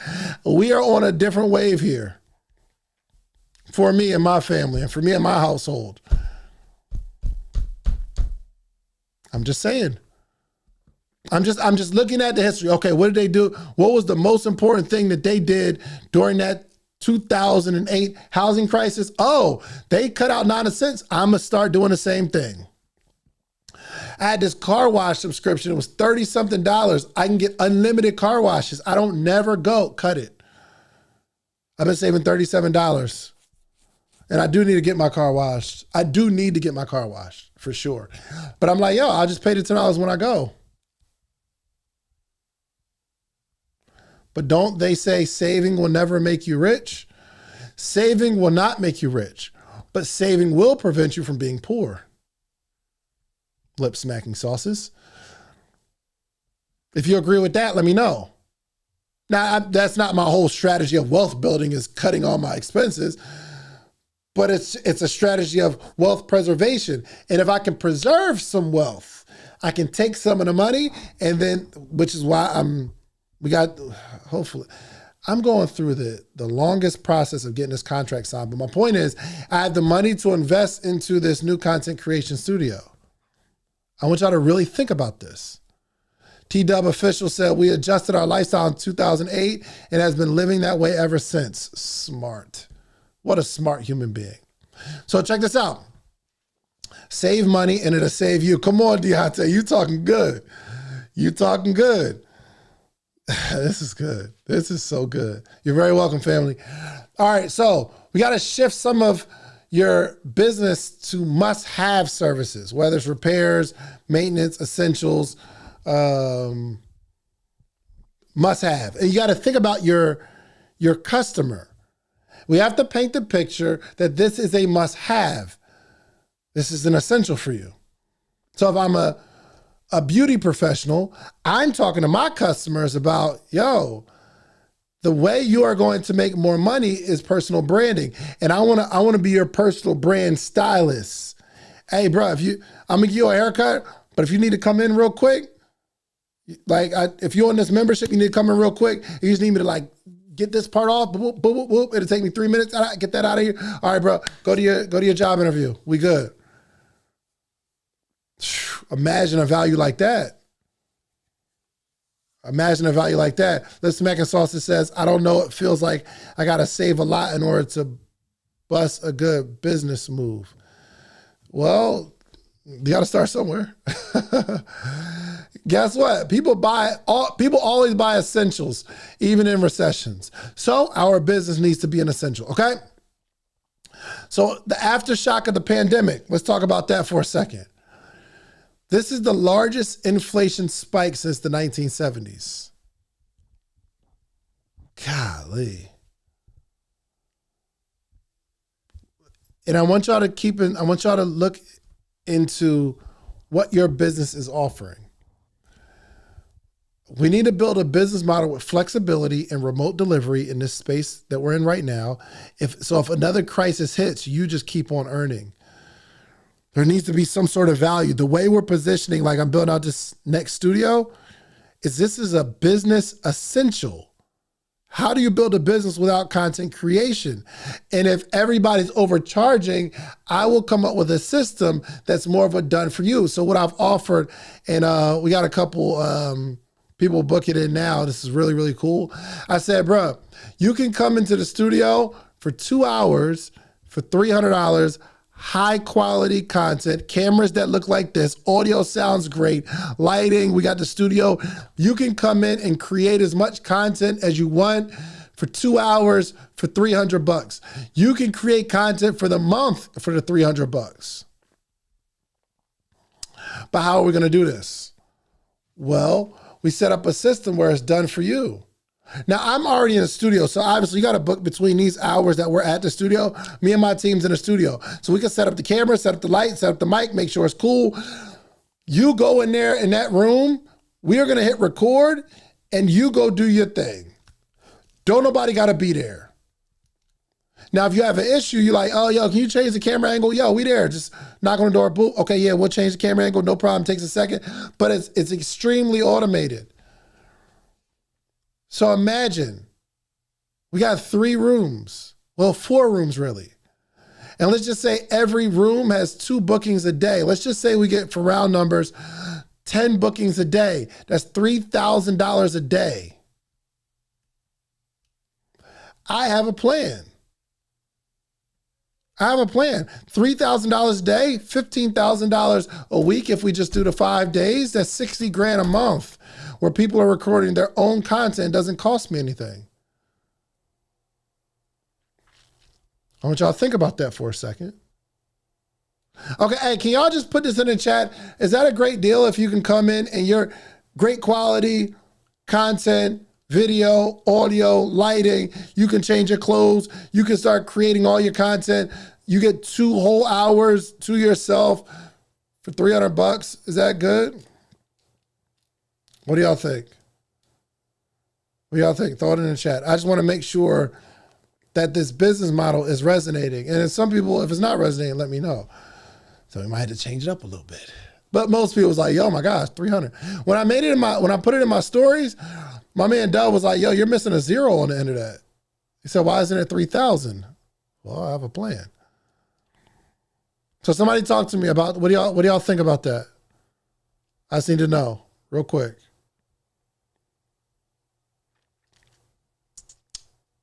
A: We are on a different wave here for me and my family and for me and my household. I'm just saying. I'm just looking at the history. Okay, what did they do? What was the most important thing that they did during that 2008 housing crisis? Oh, they cut out non-essentials. I'm going to start doing the same thing. I had this car wash subscription. It was 30 something dollars. I can get unlimited car washes. I don't never go cut it. I've been saving $37. And I do need to get my car washed. I do need to get my car washed for sure. But I'm like, yo, I'll just pay the $10 when I go. But don't they say saving will never make you rich? Saving will not make you rich, but saving will prevent you from being poor. Lip smacking sauces. If you agree with that, let me know. Now, that's not my whole strategy of wealth building is cutting all my expenses, but it's a strategy of wealth preservation. And if I can preserve some wealth, I can take some of the money and then, which is why hopefully, I'm going through the longest process of getting this contract signed. But my point is, I have the money to invest into this new content creation studio. I want y'all to really think about this. T-Dub Official said, we adjusted our lifestyle in 2008 and has been living that way ever since. Smart. What a smart human being. So check this out. Save money and it'll save you. Come on, Deontay, you talking good. You talking good. This is good. This is so good. You're very welcome, family. All right, so we got to shift some of your business to must-have services, whether it's repairs, maintenance, essentials, must-have. And you got to think about your customer. We have to paint the picture that this is a must-have. This is an essential for you. So if I'm a beauty professional, I'm talking to my customers about, yo, the way you are going to make more money is personal branding. And I want to be your personal brand stylist. Hey, bro, I'm going to give you a haircut, but if you need to come in real quick, if you're on this membership, you need to come in real quick. You just need me to get this part off. Boop, boop, boop, boop. It'll take me 3 minutes. Get that out of here. All right, bro, go to your job interview. We good. Imagine a value like that. Imagine a value like that. Listen, Mac and Sauce says, I don't know. It feels like I got to save a lot in order to bust a good business move. Well, you got to start somewhere. Guess what? People always buy essentials, even in recessions. So our business needs to be an essential, okay? So the aftershock of the pandemic, let's talk about that for a second. This is the largest inflation spike since the 1970s. Golly. And I want y'all to look into what your business is offering. We need to build a business model with flexibility and remote delivery in this space that we're in right now. If another crisis hits, you just keep on earning. There needs to be some sort of value. The way we're positioning, like I'm building out this next studio, this is a business essential. How do you build a business without content creation? And if everybody's overcharging, I will come up with a system that's more of a done for you. So what I've offered, and we got a couple people book it in now. This is really, really cool. I said, bro, you can come into the studio for 2 hours for $300, high quality content, cameras that look like this, audio sounds great, lighting, we got the studio. You can come in and create as much content as you want for 2 hours for $300. You can create content for the month for the $300. But how are we going to do this? Well, we set up a system where it's done for you. Now, I'm already in the studio, so obviously you got to book between these hours that we're at the studio. Me and my team's in the studio. So we can set up the camera, set up the light, set up the mic, make sure it's cool. You go in there in that room, we are going to hit record, and you go do your thing. Don't nobody got to be there. Now, if you have an issue, you're like, oh, yo, can you change the camera angle? Yo, we there. Just knock on the door, boop. Okay, yeah, we'll change the camera angle. No problem. Takes a second. But it's extremely automated. So imagine, we got 3 rooms. Well, 4 rooms, really. And let's just say every room has 2 bookings a day. Let's just say we get, for round numbers, 10 bookings a day. That's $3,000 a day. I have a plan. I have a plan. $3,000 a day, $15,000 a week. If we just do the 5 days, that's 60 grand a month where people are recording their own content. It doesn't cost me anything. I want y'all to think about that for a second. Okay, hey, can y'all just put this in the chat? Is that a great deal if you can come in and you're great quality content, video, audio, lighting, you can change your clothes, you can start creating all your content. You get 2 whole hours to yourself for $300. Is that good? What do y'all think? What do y'all think? Throw it in the chat. I just want to make sure that this business model is resonating. And some people, if it's not resonating, let me know. So we might have to change it up a little bit. But most people was like, yo, my gosh, 300. When I put it in my stories, my man Doug was like, yo, you're missing a 0 on the end of that. He said, why isn't it 3,000? Well, I have a plan. So somebody talk to me about, what do y'all think about that? I just need to know real quick.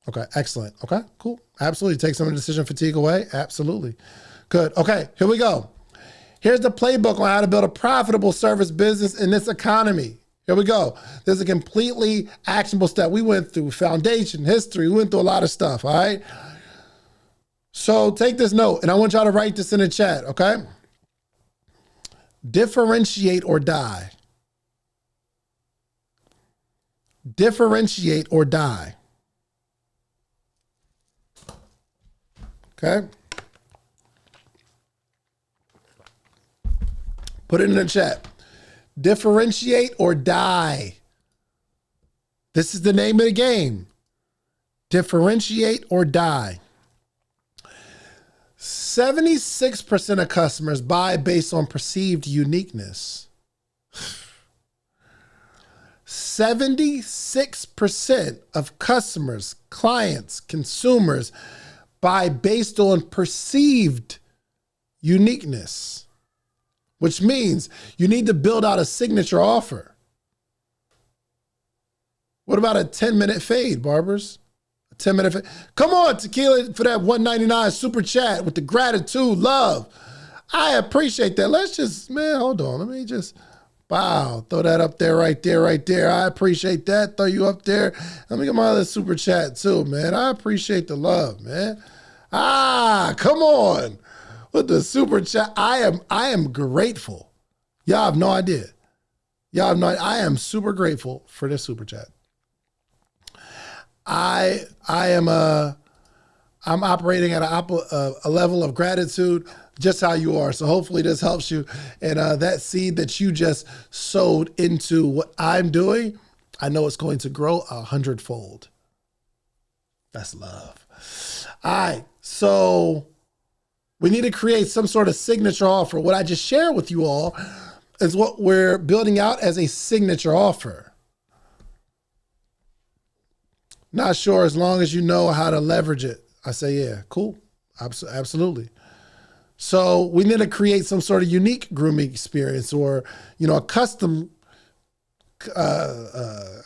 A: Okay, excellent. Okay, cool. Absolutely. Take some of the decision fatigue away. Absolutely. Good. Okay, here we go. Here's the playbook on how to build a profitable service business in this economy. Here we go. There's a completely actionable step. We went through foundation, history. We went through a lot of stuff, all right? So take this note, and I want y'all to write this in the chat, okay? Differentiate or die. Differentiate or die. Okay? Put it in the chat. Differentiate or die. This is the name of the game. Differentiate or die. 76% of customers buy based on perceived uniqueness. 76% of customers, clients, consumers buy based on perceived uniqueness, which means you need to build out a signature offer. What about a 10-minute fade, barbers? A 10-minute fade. Come on, Tequila, for that $1.99 super chat with the gratitude, love. I appreciate that. Let's just, man, hold on. Let me just, wow, throw that up there, right there, right there. I appreciate that. Throw you up there. Let me get my other super chat too, man. I appreciate the love, man. Come on. With the super chat, I am grateful. Y'all have no idea. Y'all have no idea. I am super grateful for this super chat. I'm operating at a level of gratitude, just how you are. So hopefully this helps you. And that seed that you just sowed into what I'm doing, I know it's going to grow 100-fold. That's love. All right. So we need to create some sort of signature offer. What I just shared with you all is what we're building out as a signature offer. Not sure, as long as you know how to leverage it. I say, yeah, cool. Absolutely. So we need to create some sort of unique grooming experience, or, a custom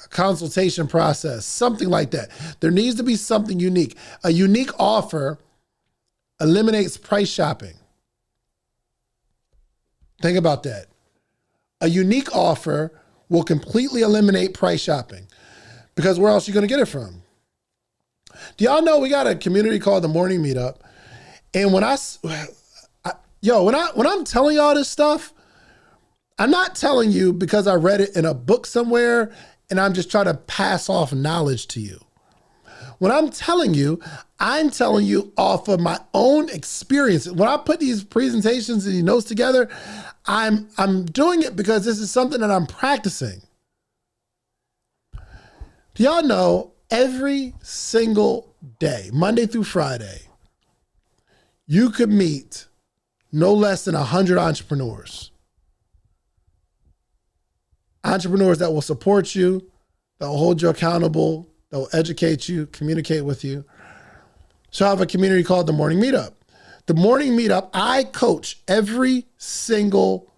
A: consultation process, something like that. There needs to be something unique. A unique offer eliminates price shopping. Think about that. A unique offer will completely eliminate price shopping, because where else are you going to get it from? Do y'all know we got a community called the Morning Meetup? And when I'm telling y'all this stuff, I'm not telling you because I read it in a book somewhere and I'm just trying to pass off knowledge to you. When I'm telling you off of my own experience. When I put these presentations and these notes together, I'm doing it because this is something that I'm practicing. Do y'all know every single day, Monday through Friday, you could meet no less than 100 entrepreneurs. Entrepreneurs that will support you, that will hold you accountable, that will educate you, communicate with you. So I have a community called the Morning Meetup. The Morning Meetup, I coach every single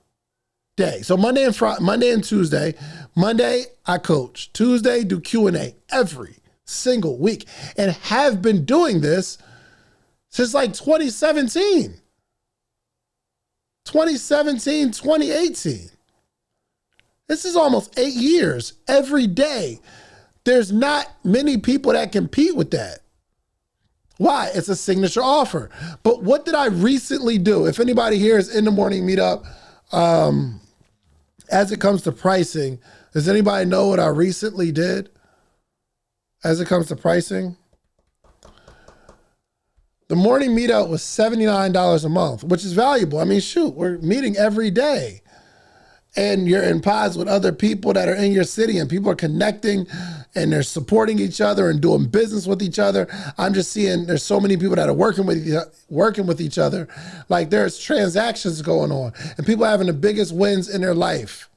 A: day. So Monday and Tuesday. Monday, I coach. Tuesday, do Q&A every single week, and have been doing this since like 2017, 2018. This is almost 8 years every day. There's not many people that compete with that. Why? It's a signature offer. But what did I recently do? If anybody here is in the morning meetup, as it comes to pricing, does anybody know what I recently did as it comes to pricing? The morning meetup was $79 a month, which is valuable. I mean, shoot, we're meeting every day. And you're in pods with other people that are in your city, and people are connecting and they're supporting each other and doing business with each other. I'm just seeing there's so many people that are working with each other. Like there's transactions going on and people are having the biggest wins in their life.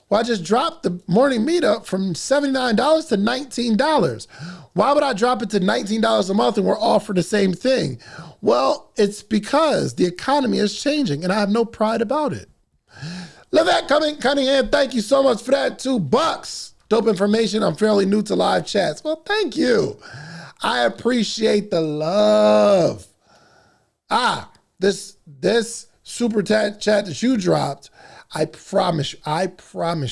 A: Well, I just dropped the morning meetup from $79 to $19. Why would I drop it to $19 a month and we're offered the same thing? Well, it's because the economy is changing and I have no pride about it. Levette Cunningham, thank you so much for that. $2. Dope information. I'm fairly new to live chats. Well, thank you. I appreciate the love. This super chat that you dropped, I promise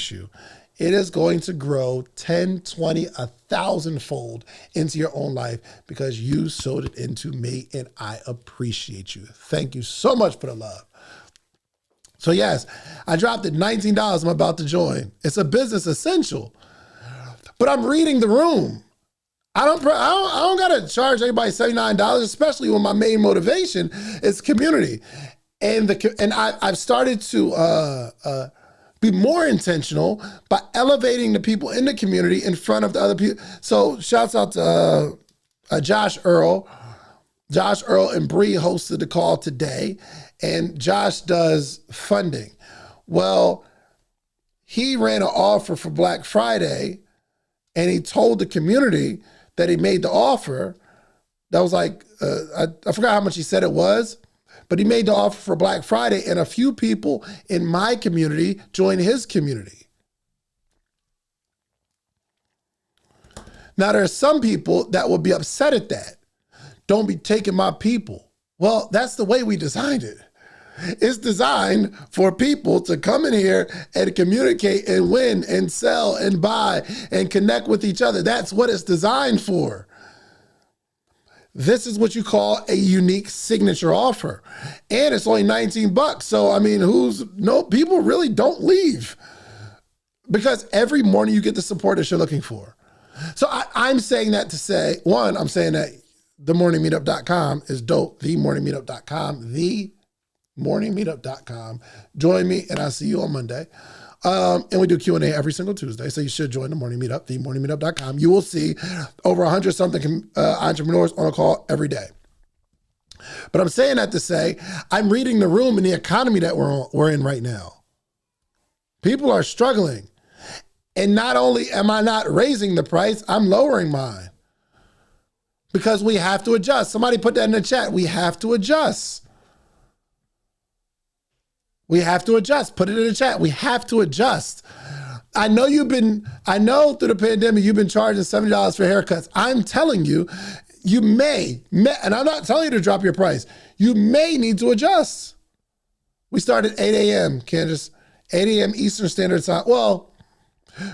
A: you, it is going to grow 10, 20, 1,000-fold into your own life because you sowed it into me and I appreciate you. Thank you so much for the love. So yes, I dropped it $19. I'm about to join. It's a business essential, but I'm reading the room. I don't gotta charge anybody $79, especially when my main motivation is community, and I've started to be more intentional by elevating the people in the community in front of the other people. So shouts out to Josh Earl. Josh Earl and Bree hosted the call today, and Josh does funding. Well, he ran an offer for Black Friday, and he told the community that he made the offer. That was like, I forgot how much he said it was, but he made the offer for Black Friday, and a few people in my community joined his community. Now, there are some people that will be upset at that. Don't be taking my people. Well, that's the way we designed it. It's designed for people to come in here and communicate and win and sell and buy and connect with each other. That's what it's designed for. This is what you call a unique signature offer. And it's only $19. So, I mean, people really don't leave because every morning you get the support that you're looking for. So I'm saying that to say, one, I'm saying that themorningmeetup.com is dope. Themorningmeetup.com, themorningmeetup.com. Join me and I'll see you on Monday. And we do Q&A every single Tuesday. So you should join the morning meetup, themorningmeetup.com. You will see over 100 something entrepreneurs on a call every day. But I'm saying that to say, I'm reading the room in the economy that we're in right now. People are struggling. And not only am I not raising the price, I'm lowering mine. Because we have to adjust. Somebody put that in the chat. We have to adjust. We have to adjust. Put it in the chat. We have to adjust. I know through the pandemic, you've been charging $70 for haircuts. I'm telling you, you may, and I'm not telling you to drop your price. You may need to adjust. We start at 8 a.m., Candace, 8 a.m. Eastern Standard Time. Well,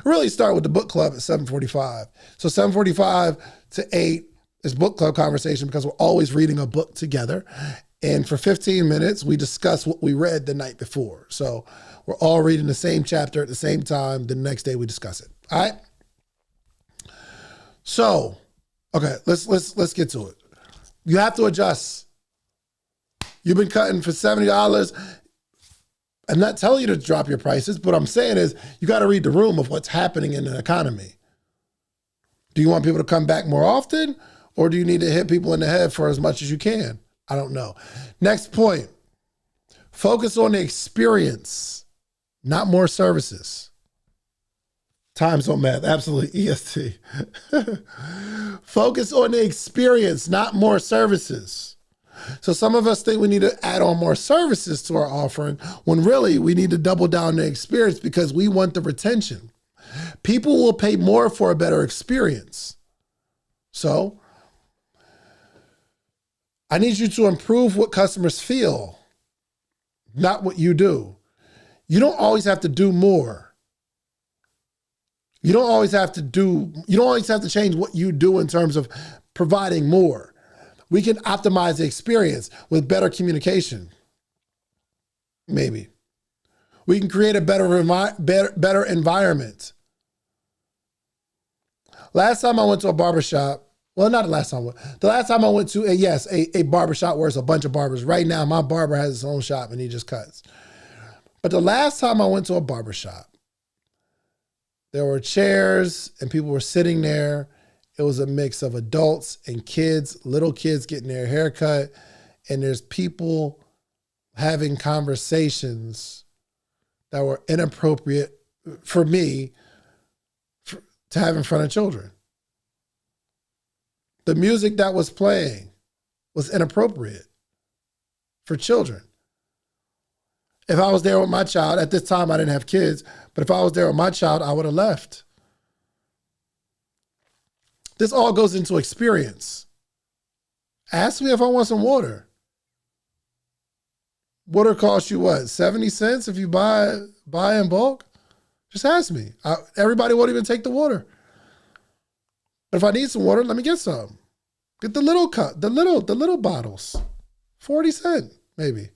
A: really start with the book club at 7:45. So 7:45 to 8 is book club conversation because we're always reading a book together. And for 15 minutes, we discuss what we read the night before. So we're all reading the same chapter at the same time. The next day we discuss it. All right. So, okay, let's get to it. You have to adjust. You've been cutting for $70. I'm not telling you to drop your prices, but what I'm saying is you got to read the room of what's happening in the economy. Do you want people to come back more often, or do you need to hit people in the head for as much as you can? I don't know. Next point, focus on the experience, not more services. Time zone math, absolutely, EST. Focus on the experience, not more services. So some of us think we need to add on more services to our offering when really we need to double down on the experience because we want the retention. People will pay more for a better experience. So I need you to improve what customers feel, not what you do. You don't always have to do more. You don't always have to change what you do in terms of providing more. We can optimize the experience with better communication. Maybe. We can create a better environment. Last time I went to a barbershop, well, not the last time. The last time I went to a barbershop where it's a bunch of barbers. Right now, my barber has his own shop and he just cuts. But the last time I went to a barbershop, there were chairs and people were sitting there. It was a mix of adults and kids, little kids getting their hair cut. And there's people having conversations that were inappropriate for me to have in front of children. The music that was playing was inappropriate for children. If I was there with my child, at this time I didn't have kids, but if I was there with my child, I would have left. This all goes into experience. Ask me if I want some water. Water costs you what, 70 cents if you buy in bulk? Just ask me. Everybody won't even take the water. But if I need some water, let me get some. Get the little cup, the little bottles. 40 cents, maybe.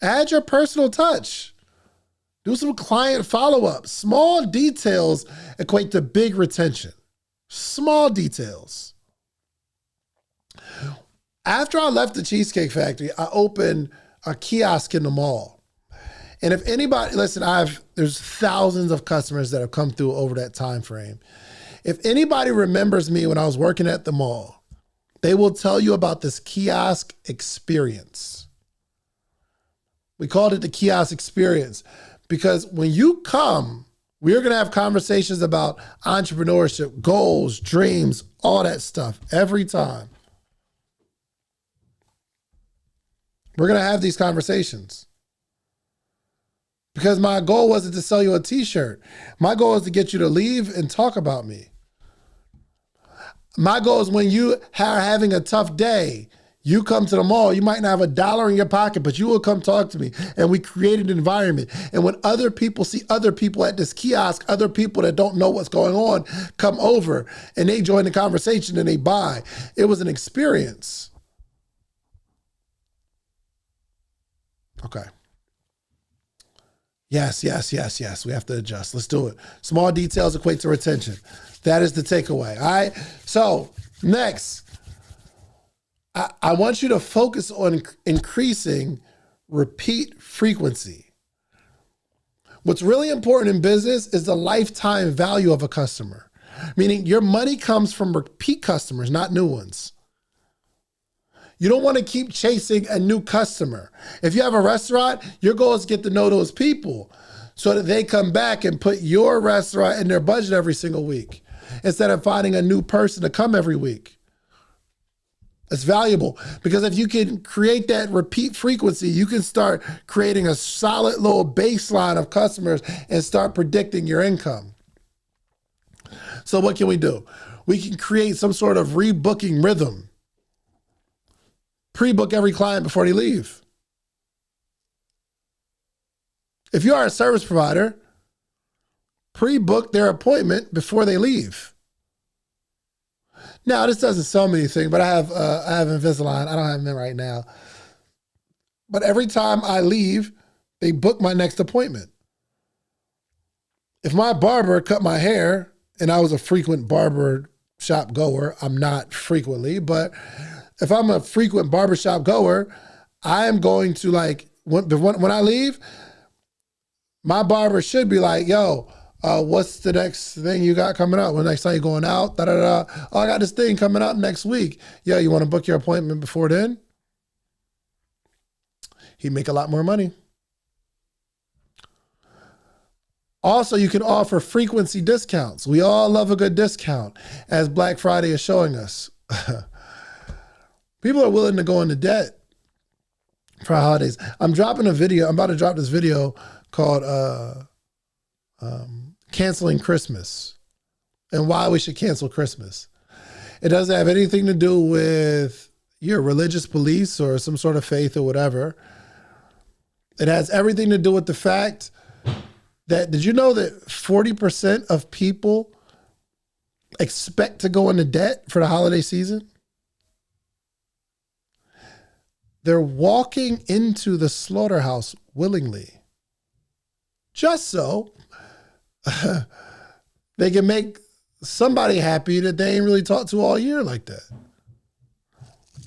A: Add your personal touch. Do some client follow-up. Small details equate to big retention. Small details. After I left the Cheesecake Factory, I opened a kiosk in the mall. And if anybody, listen, there's thousands of customers that have come through over that time frame. If anybody remembers me when I was working at the mall, they will tell you about this kiosk experience. We called it the kiosk experience because when you come, we're going to have conversations about entrepreneurship, goals, dreams, all that stuff every time. We're going to have these conversations. Because my goal wasn't to sell you a t-shirt. My goal is to get you to leave and talk about me. My goal is when you are having a tough day, you come to the mall, you might not have $1 in your pocket, but you will come talk to me. And we created an environment. And when other people see other people at this kiosk, other people that don't know what's going on, come over and they join the conversation and they buy. It was an experience. Okay. Yes. We have to adjust. Let's do it. Small details equate to retention. That is the takeaway. All right. So next, I want you to focus on increasing repeat frequency. What's really important in business is the lifetime value of a customer, meaning your money comes from repeat customers, not new ones. You don't want to keep chasing a new customer. If you have a restaurant, your goal is to get to know those people so that they come back and put your restaurant in their budget every single week instead of finding a new person to come every week. It's valuable because if you can create that repeat frequency, you can start creating a solid little baseline of customers and start predicting your income. So what can we do? We can create some sort of rebooking rhythm. Pre-book every client before they leave. If you are a service provider, pre-book their appointment before they leave. Now, this doesn't sell me anything, but I have Invisalign. I don't have them right now. But every time I leave, they book my next appointment. If my barber cut my hair, and I was a frequent barber shop goer, I'm not frequently, but if I'm a frequent barbershop goer, I am going to when I leave, my barber should be like, yo, what's the next thing you got coming up? When next time you going out? Oh, I got this thing coming up next week. Yeah, you want to book your appointment before then? He'd make a lot more money. Also, you can offer frequency discounts. We all love a good discount, as Black Friday is showing us. People are willing to go into debt for holidays. I'm about to drop this video called Canceling Christmas and why we should cancel Christmas. It doesn't have anything to do with your religious beliefs or some sort of faith or whatever. It has everything to do with the fact that, did you know that 40% of people expect to go into debt for the holiday season? They're walking into the slaughterhouse willingly, just so they can make somebody happy that they ain't really talked to all year like that.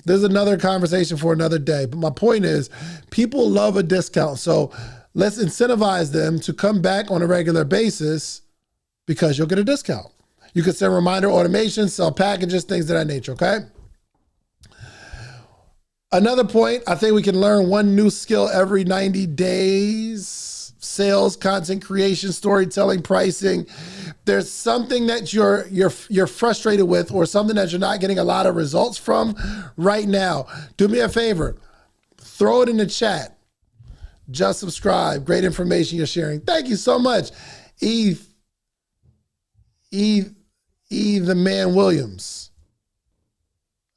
A: There's another conversation for another day. But my point is, people love a discount. So let's incentivize them to come back on a regular basis because you'll get a discount. You can send reminder automations, sell packages, things of that nature, okay? Another point, I think we can learn one new skill every 90 days. Sales, content creation, storytelling, pricing. There's something that you're frustrated with or something that you're not getting a lot of results from right now. Do me a favor. Throw it in the chat. Just subscribe. Great information you're sharing. Thank you so much. E the man Williams.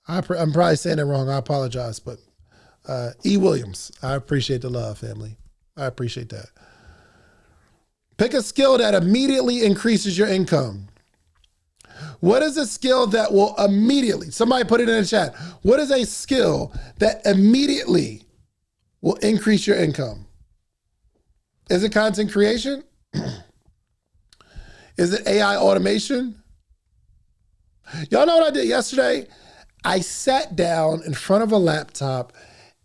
A: I'm probably saying it wrong. I apologize, but E. Williams. I appreciate the love, family. I appreciate that. Pick a skill that immediately increases your income. What is a skill that will immediately, somebody put it in the chat. What is a skill that immediately will increase your income? Is it content creation? Is it AI automation? Y'all know what I did yesterday? I sat down in front of a laptop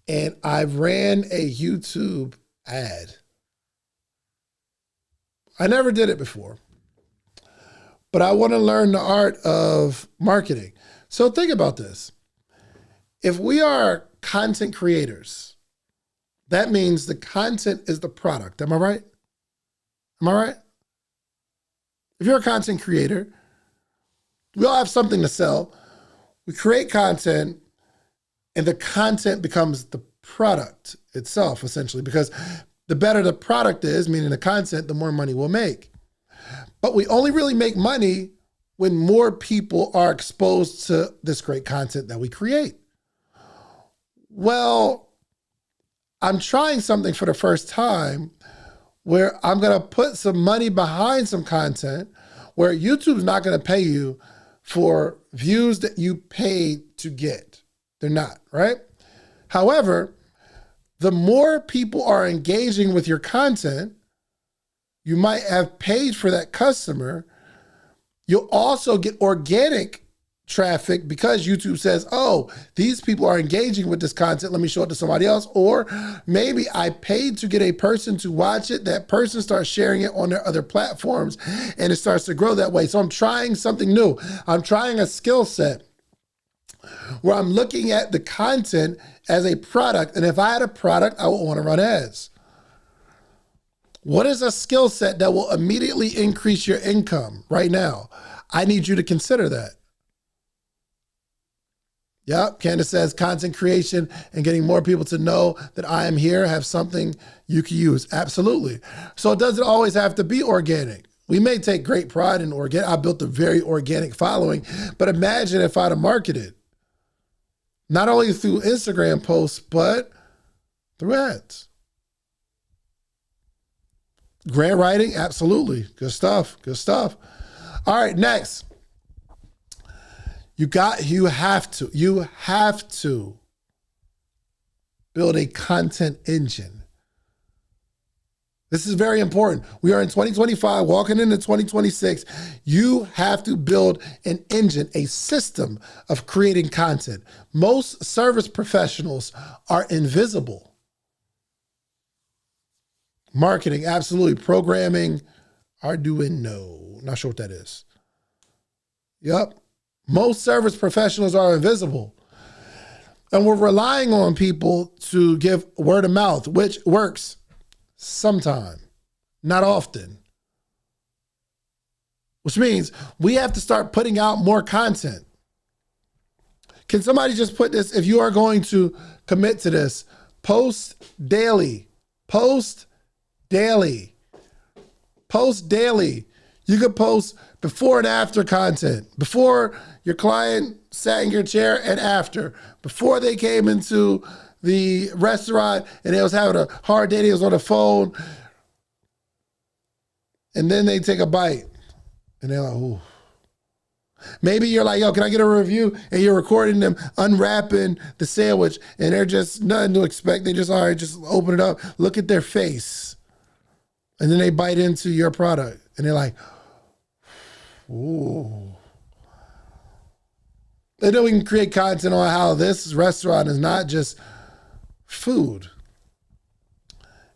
A: and I ran a YouTube ad. I never did it before, but I want to learn the art of marketing. So think about this. If we are content creators, that means the content is the product. Am I right? Am I right? If you're a content creator, we all have something to sell. We create content and the content becomes the product itself, essentially, because the better the product is, meaning the content, the more money we'll make. But we only really make money when more people are exposed to this great content that we create. Well, I'm trying something for the first time where I'm going to put some money behind some content where YouTube's not going to pay you for views that you paid to get. They're not, right? However, the more people are engaging with your content, you might have paid for that customer. You'll also get organic traffic because YouTube says, oh, these people are engaging with this content. Let me show it to somebody else. Or maybe I paid to get a person to watch it. That person starts sharing it on their other platforms and it starts to grow that way. So I'm trying something new. I'm trying a skill set where I'm looking at the content as a product. And if I had a product, I would want to run ads. What is a skill set that will immediately increase your income right now? I need you to consider that. Yep, Candace says content creation and getting more people to know that I am here, have something you can use. Absolutely. So it doesn't always have to be organic. We may take great pride in organic. I built a very organic following, but imagine if I'd have marketed, not only through Instagram posts, but through ads. Grant writing, absolutely. Good stuff, good stuff. All right, next. You have to build a content engine. This is very important. We are in 2025, walking into 2026. You have to build an engine, a system of creating content. Most service professionals are invisible. Marketing, absolutely. Programming, Arduino. Not sure what that is. Yep. Most service professionals are invisible. And we're relying on people to give word of mouth, which works sometime, not often. Which means we have to start putting out more content. Can somebody just put this, if you are going to commit to this, post daily. Post daily. Post daily. You could post before and after content, before your client sat in your chair and after, before they came into the restaurant and they was having a hard day, they was on the phone, and then they take a bite and they're like, ooh. Maybe you're like, yo, can I get a review? And you're recording them unwrapping the sandwich and they're just nothing to expect. They just, all right, just open it up, look at their face. And then they bite into your product and they're like, ooh. And then we can create content on how this restaurant is not just food.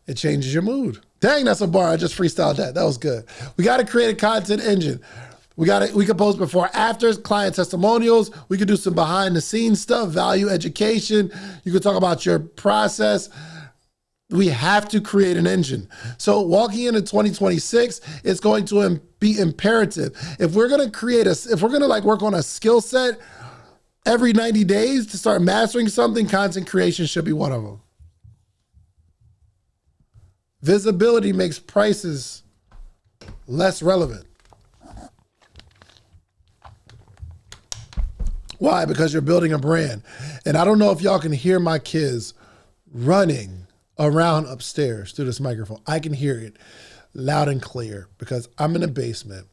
A: It changes your mood. Dang, that's a bar. I just freestyled that. That was good. We got to create a content engine. We can post before, afters, client testimonials. We could do some behind the scenes stuff, value education. You could talk about your process. We have to create an engine. So walking into 2026, it's going to be imperative. If we're going to like work on a skill set every 90 days to start mastering something, content creation should be one of them. Visibility makes prices less relevant. Why? Because you're building a brand. And I don't know if y'all can hear my kids running around upstairs through this microphone. I can hear it loud and clear because I'm in the basement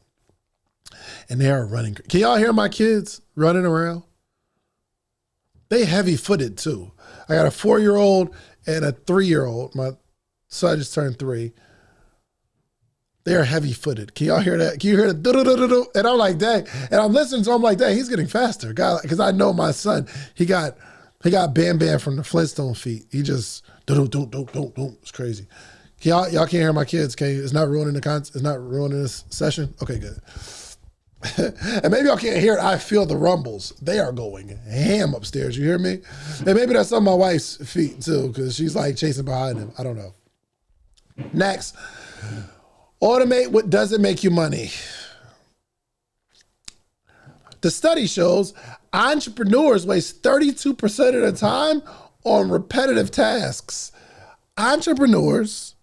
A: and they are running. Can y'all hear my kids running around? They heavy-footed too. I got a 4-year-old and a 3-year-old. My son just turned 3. They are heavy-footed. Can y'all hear that? Can you hear the do-do-do-do-do? And I'm like, dang. And I'm listening to him like, dang, he's getting faster. Because I know my son, he got Bam Bam from the Flintstone feet. He just do-do-do-do-do-do. It's crazy. Y'all can't hear my kids, can you? It's not ruining it's not ruining this session? Okay, good. And maybe y'all can't hear it. I feel the rumbles. They are going ham upstairs. You hear me? And maybe that's on my wife's feet too, because she's like chasing behind him. I don't know. Next. Automate what doesn't make you money. The study shows entrepreneurs waste 32% of their time on repetitive tasks. Entrepreneurs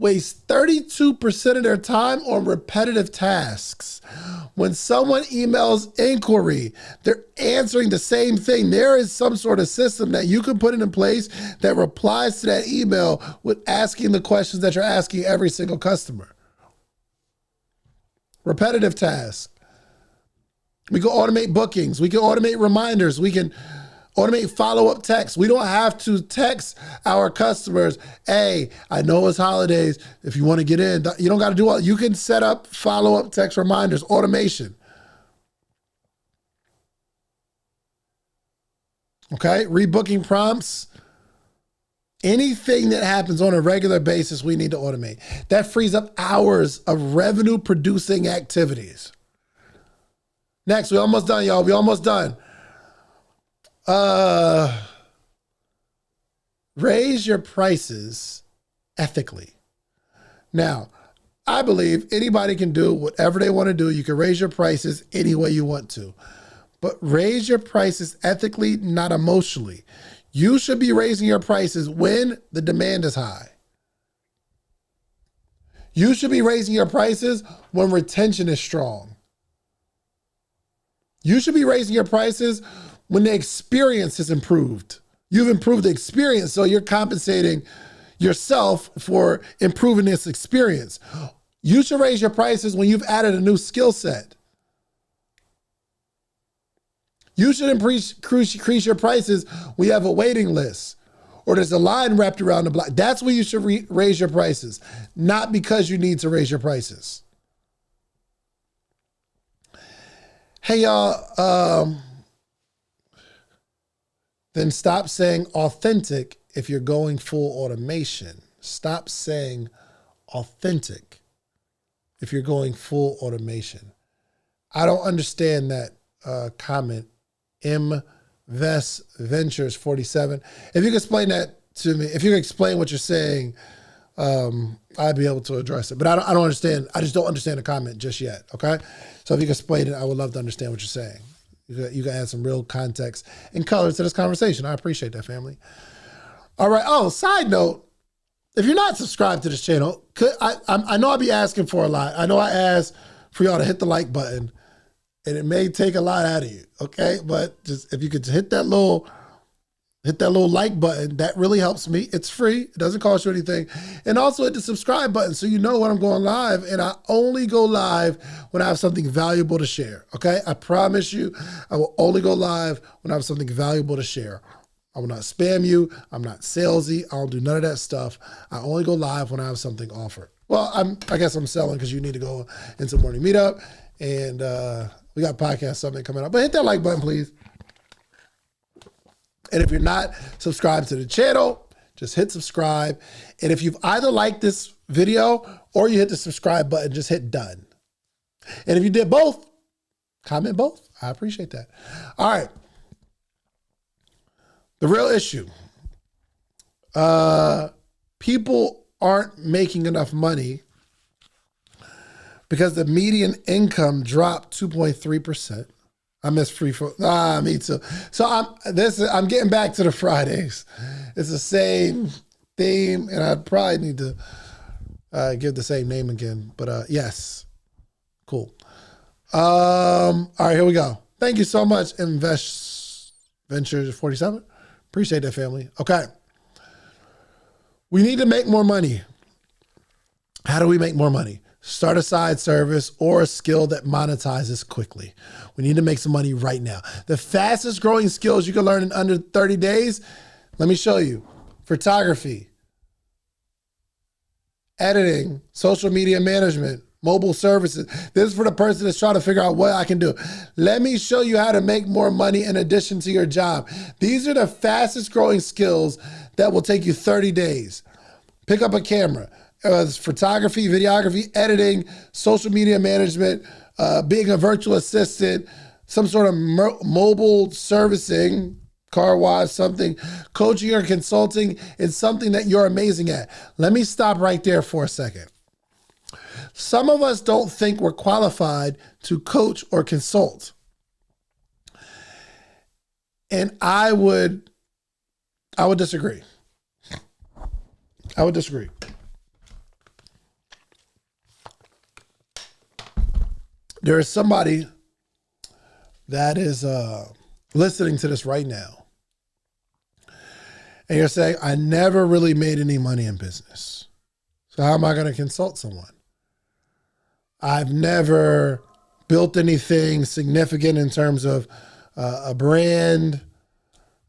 A: waste 32% of their time on repetitive tasks. When someone emails inquiry, they're answering the same thing. There is some sort of system that you can put in place that replies to that email with asking the questions that you're asking every single customer. Repetitive tasks. We can automate bookings. We can automate reminders. We can automate follow-up texts. We don't have to text our customers, hey, I know it's holidays. If you want to get in, you don't got to do all. You can set up follow-up text reminders, automation. Okay, rebooking prompts. Anything that happens on a regular basis, we need to automate. That frees up hours of revenue-producing activities. Next, we're almost done, y'all. We're almost done. Raise your prices ethically. Now, I believe anybody can do whatever they want to do. You can raise your prices any way you want to, but raise your prices ethically, not emotionally. You should be raising your prices when the demand is high. You should be raising your prices when retention is strong. You should be raising your prices when the experience is improved. You've improved the experience, so you're compensating yourself for improving this experience. You should raise your prices when you've added a new skill set. You should increase your prices when you have a waiting list or there's a line wrapped around the block. That's when you should raise your prices, not because you need to raise your prices. Hey, y'all, then stop saying authentic if you're going full automation. Stop saying authentic if you're going full automation. I don't understand that comment. Invest Ventures 47. If you could explain that to me, if you could explain what you're saying, I'd be able to address it. But I don't understand. I just don't understand the comment just yet. Okay. So if you could explain it, I would love to understand what you're saying. You can add some real context and colors to this conversation. I appreciate that, family. All right. Oh, side note, if you're not subscribed to this channel, I know I'll be asking for a lot. I know I ask for y'all to hit the like button. And it may take a lot out of you, okay? But just if you could hit that little like button, that really helps me. It's free. It doesn't cost you anything. And also hit the subscribe button so you know when I'm going live. And I only go live when I have something valuable to share, okay? I promise you, I will only go live when I have something valuable to share. I will not spam you. I'm not salesy. I don't do none of that stuff. I only go live when I have something offered. Well, I guess I'm selling because you need to go into morning meetup. And we got podcast something coming up. But hit that like button, please. And if you're not subscribed to the channel, just hit subscribe. And if you've either liked this video or you hit the subscribe button, just hit done. And if you did both, comment both. I appreciate that. All right. The real issue. People aren't making enough money because the median income dropped 2.3%. I miss free for me too. So I'm getting back to the Fridays. It's the same theme, and I probably need to give the same name again. But yes, cool. All right, here we go. Thank you so much, Invest Ventures 47. Appreciate that, family. Okay, we need to make more money. How do we make more money? Start a side service or a skill that monetizes quickly. We need to make some money right now. The fastest growing skills you can learn in under 30 days, let me show you. Photography, editing, social media management, mobile services. This is for the person that's trying to figure out what I can do. Let me show you how to make more money in addition to your job. These are the fastest growing skills that will take you 30 days. Pick up a camera. Photography, videography, editing, social media management, being a virtual assistant, some sort of mobile servicing, car wash, something, coaching or consulting is something that you're amazing at. Let me stop right there for a second. Some of us don't think we're qualified to coach or consult. And I would disagree. I would disagree. There is somebody that is listening to this right now. And you're saying, I never really made any money in business. So how am I going to consult someone? I've never built anything significant in terms of a brand.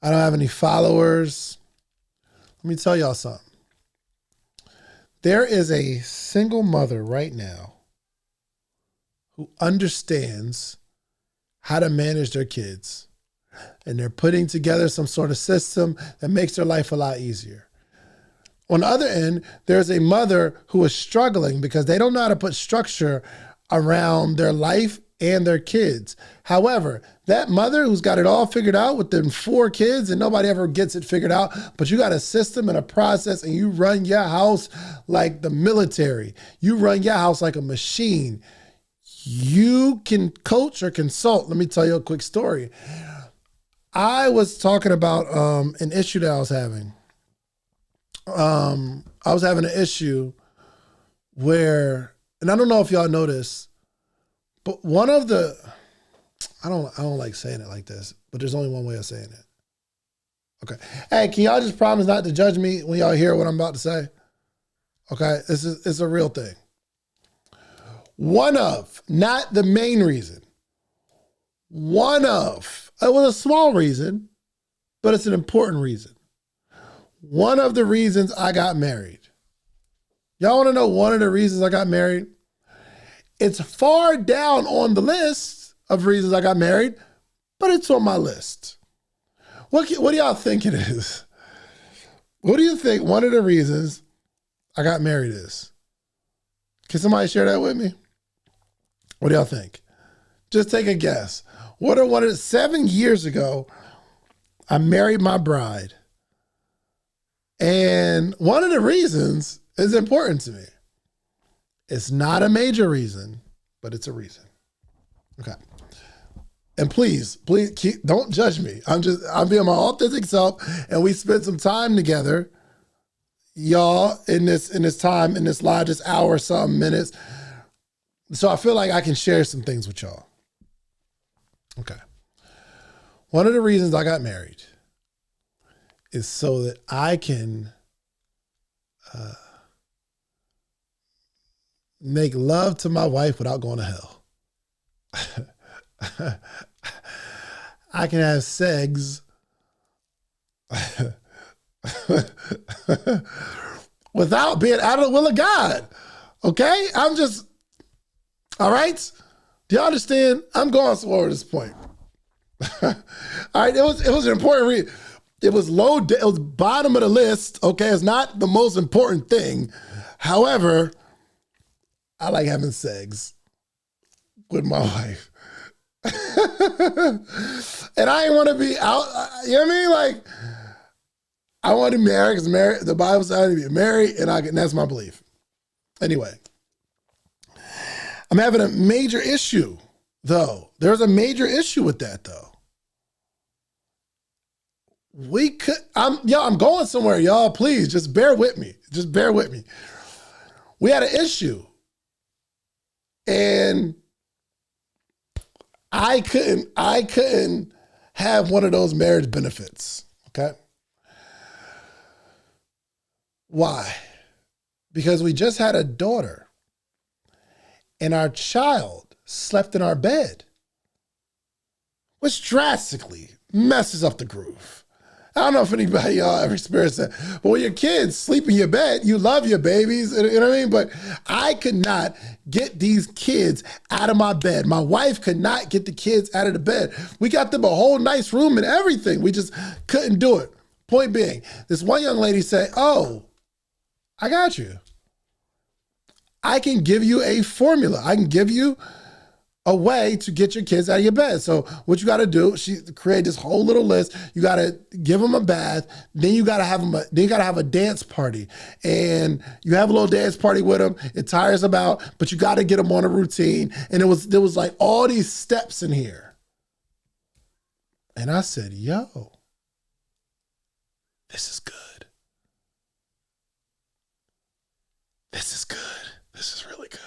A: I don't have any followers. Let me tell y'all something. There is a single mother right now who understands how to manage their kids. And they're putting together some sort of system that makes their life a lot easier. On the other end, there's a mother who is struggling because they don't know how to put structure around their life and their kids. However, that mother who's got it all figured out with them 4 kids and nobody ever gets it figured out, but you got a system and a process and you run your house like the military. You run your house like a machine. You can coach or consult. Let me tell you a quick story. I was talking about an issue that I was having. I was having an issue where, and I don't know if y'all know this, but one of the, I don't like saying it like this, but there's only one way of saying it. Okay. Hey, can y'all just promise not to judge me when y'all hear what I'm about to say? Okay. It's a real thing. One of, not the main reason. One of, it was a small reason, but it's an important reason. One of the reasons I got married. Y'all want to know one of the reasons I got married? It's far down on the list of reasons I got married, but it's on my list. What do y'all think it is? What do you think one of the reasons I got married is? Can somebody share that with me? What do y'all think? Just take a guess. What are 7 years ago, I married my bride. And one of the reasons is important to me. It's not a major reason, but it's a reason. Okay. And please don't judge me. I'm being my authentic self, and we spent some time together, y'all, in this time, in this live, this hour, some minutes. So I feel like I can share some things with y'all. Okay. One of the reasons I got married is so that I can make love to my wife without going to hell. I can have sex without being out of the will of God. Okay? All right? Do you understand? I'm going somewhere at this point. All right, it was an important read. It was it was bottom of the list. Okay, it's not the most important thing. However, I like having sex with my wife. And I ain't want to be out, you know what I mean? Like, I want to be married because the Bible says I need to be married, and that's my belief. Anyway, I'm having a major issue, though. There's a major issue with that, though. I'm going somewhere, y'all. Please, just bear with me. Just bear with me. We had an issue. And I couldn't have one of those marriage benefits. Okay. Why? Because we just had a daughter and our child slept in our bed, which drastically messes up the groove. I don't know if anybody y'all ever experienced that, but when your kids sleep in your bed, you love your babies, you know what I mean? But I could not get these kids out of my bed. My wife could not get the kids out of the bed. We got them a whole nice room and everything. We just couldn't do it. Point being, this one young lady said, "Oh, I got you. I can give you a formula. I can give you a way to get your kids out of your bed. So what you got to do, she created this whole little list. You got to give them a bath. Then you got to have a dance party, and you have a little dance party with them. It tires them out, but you got to get them on a routine. And there was like all these steps in here. And I said, yo, this is good. This is good. This is really good.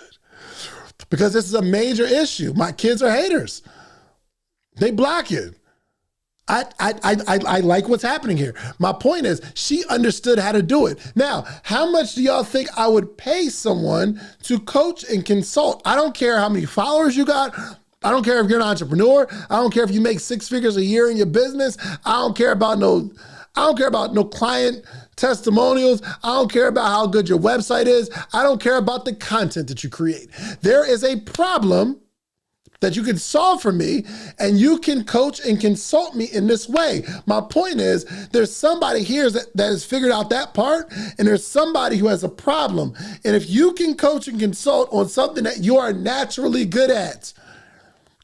A: Because this is a major issue. My kids are haters. They block it. I like what's happening here. My point is, she understood how to do it. Now, how much do y'all think I would pay someone to coach and consult? I don't care how many followers you got. I don't care if you're an entrepreneur. I don't care if you make 6 figures a year in your business. I don't care about no client testimonials. I don't care about how good your website is. I don't care about the content that you create. There is a problem that you can solve for me, and you can coach and consult me in this way. My point is, there's somebody here that has figured out that part, and there's somebody who has a problem. And if you can coach and consult on something that you are naturally good at,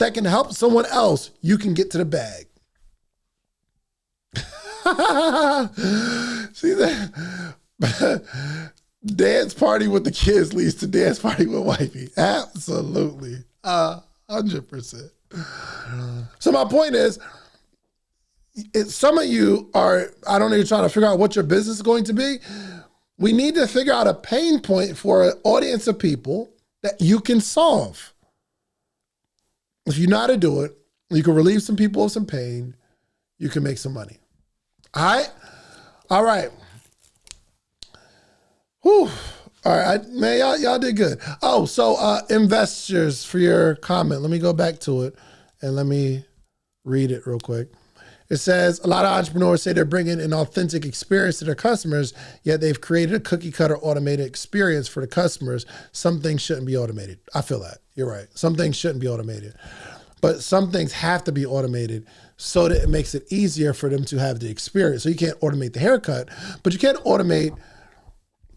A: that can help someone else, you can get to the bag. See that? Dance party with the kids leads to dance party with wifey. Absolutely. 100%. So my point is, some of you are, I don't know, you're trying to figure out what your business is going to be. We need to figure out a pain point for an audience of people that you can solve. If you know how to do it, you can relieve some people of some pain, you can make some money. All right? All right. Whew. All right, man, y'all did good. Oh, so investors, for your comment, let me go back to it and let me read it real quick. It says, a lot of entrepreneurs say they're bringing an authentic experience to their customers, yet they've created a cookie cutter automated experience for the customers. Some things shouldn't be automated. I feel that. You're right. Some things shouldn't be automated, but some things have to be automated so that it makes it easier for them to have the experience. So you can't automate the haircut, but you can automate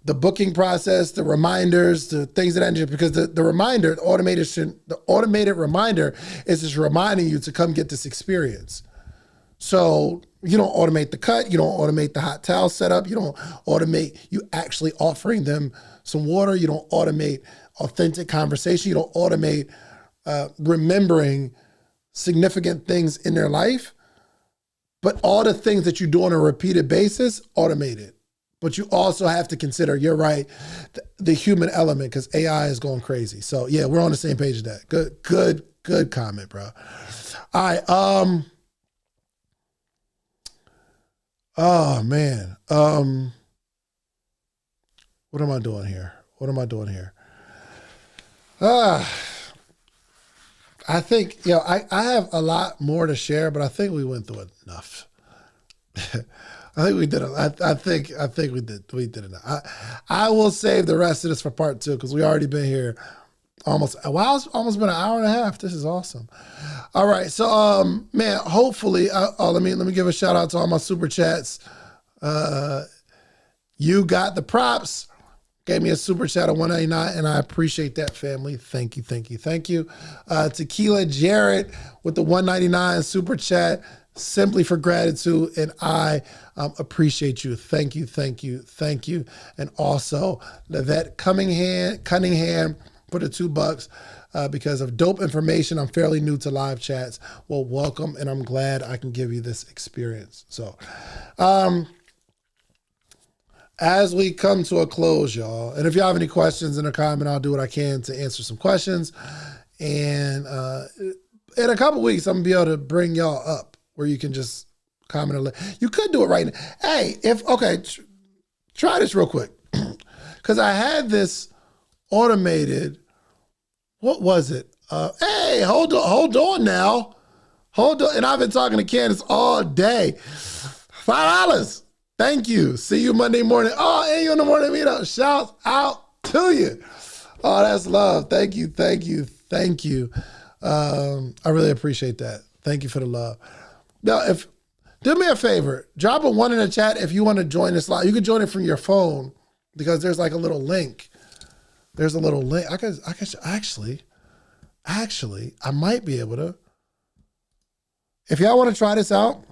A: the booking process, the reminders, the things of that nature, because the automated reminder is just reminding you to come get this experience. So you don't automate the cut, you don't automate the hot towel setup, you don't automate you actually offering them some water, you don't automate authentic conversation, you don't automate remembering significant things in their life, but all the things that you do on a repeated basis, automate it. but you also have to consider, you're right, the human element, because AI is going crazy. So yeah, we're on the same page of that. Good comment, bro. All right. Oh man. What am I doing here? I think, I have a lot more to share, but I think we went through enough. I think we did. I think we did enough. I will save the rest of this for part 2 because we already been here it's almost been an hour and a half. This is awesome. All right, so man, hopefully, let me give a shout out to all my super chats. You got the props. Gave me a super chat of $1.99, and I appreciate that, family. Thank you. Tequila Jarrett with the $1.99 super chat, simply for gratitude, and I appreciate you. Thank you. And also, Levette Cunningham put a $2 because of dope information. I'm fairly new to live chats. Well, welcome, and I'm glad I can give you this experience. So, as we come to a close, y'all, and if you have any questions in a comment, I'll do what I can to answer some questions. And in a couple weeks, I'm going to be able to bring y'all up where you can just comment. You could do it right now. Hey, try this real quick. Because I had this automated, what was it? Hey, hold on now. Hold on. And I've been talking to Candace all day. $5. Thank you. See you Monday morning. Oh, and you in the morning meetup. Shout out to you. Oh, that's love. Thank you. I really appreciate that. Thank you for the love. Now, do me a favor, drop a 1 in the chat if you want to join this live. You can join it from your phone because there's like a little link. There's a little link. I could actually, I might be able to. If y'all want to try this out,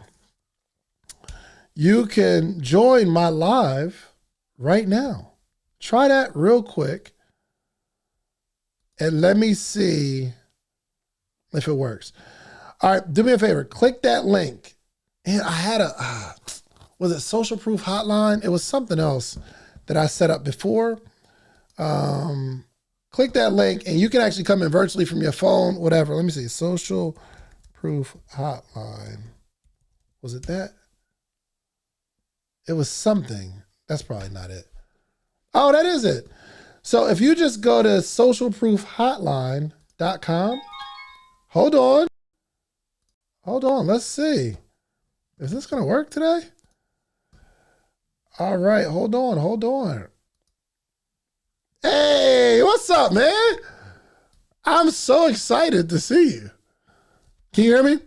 A: you can join my live right now. Try that real quick. And let me see if it works. All right, do me a favor. Click that link. And I had was it Social Proof Hotline? It was something else that I set up before. Click that link and you can actually come in virtually from your phone, whatever. Let me see. Social Proof Hotline. Was it that? It was something. That's probably not it. Oh, that is it. So if you just go to socialproofhotline.com, hold on. Let's see. Is this going to work today? All right. Hold on. Hey, what's up, man? I'm so excited to see you. Can you hear me?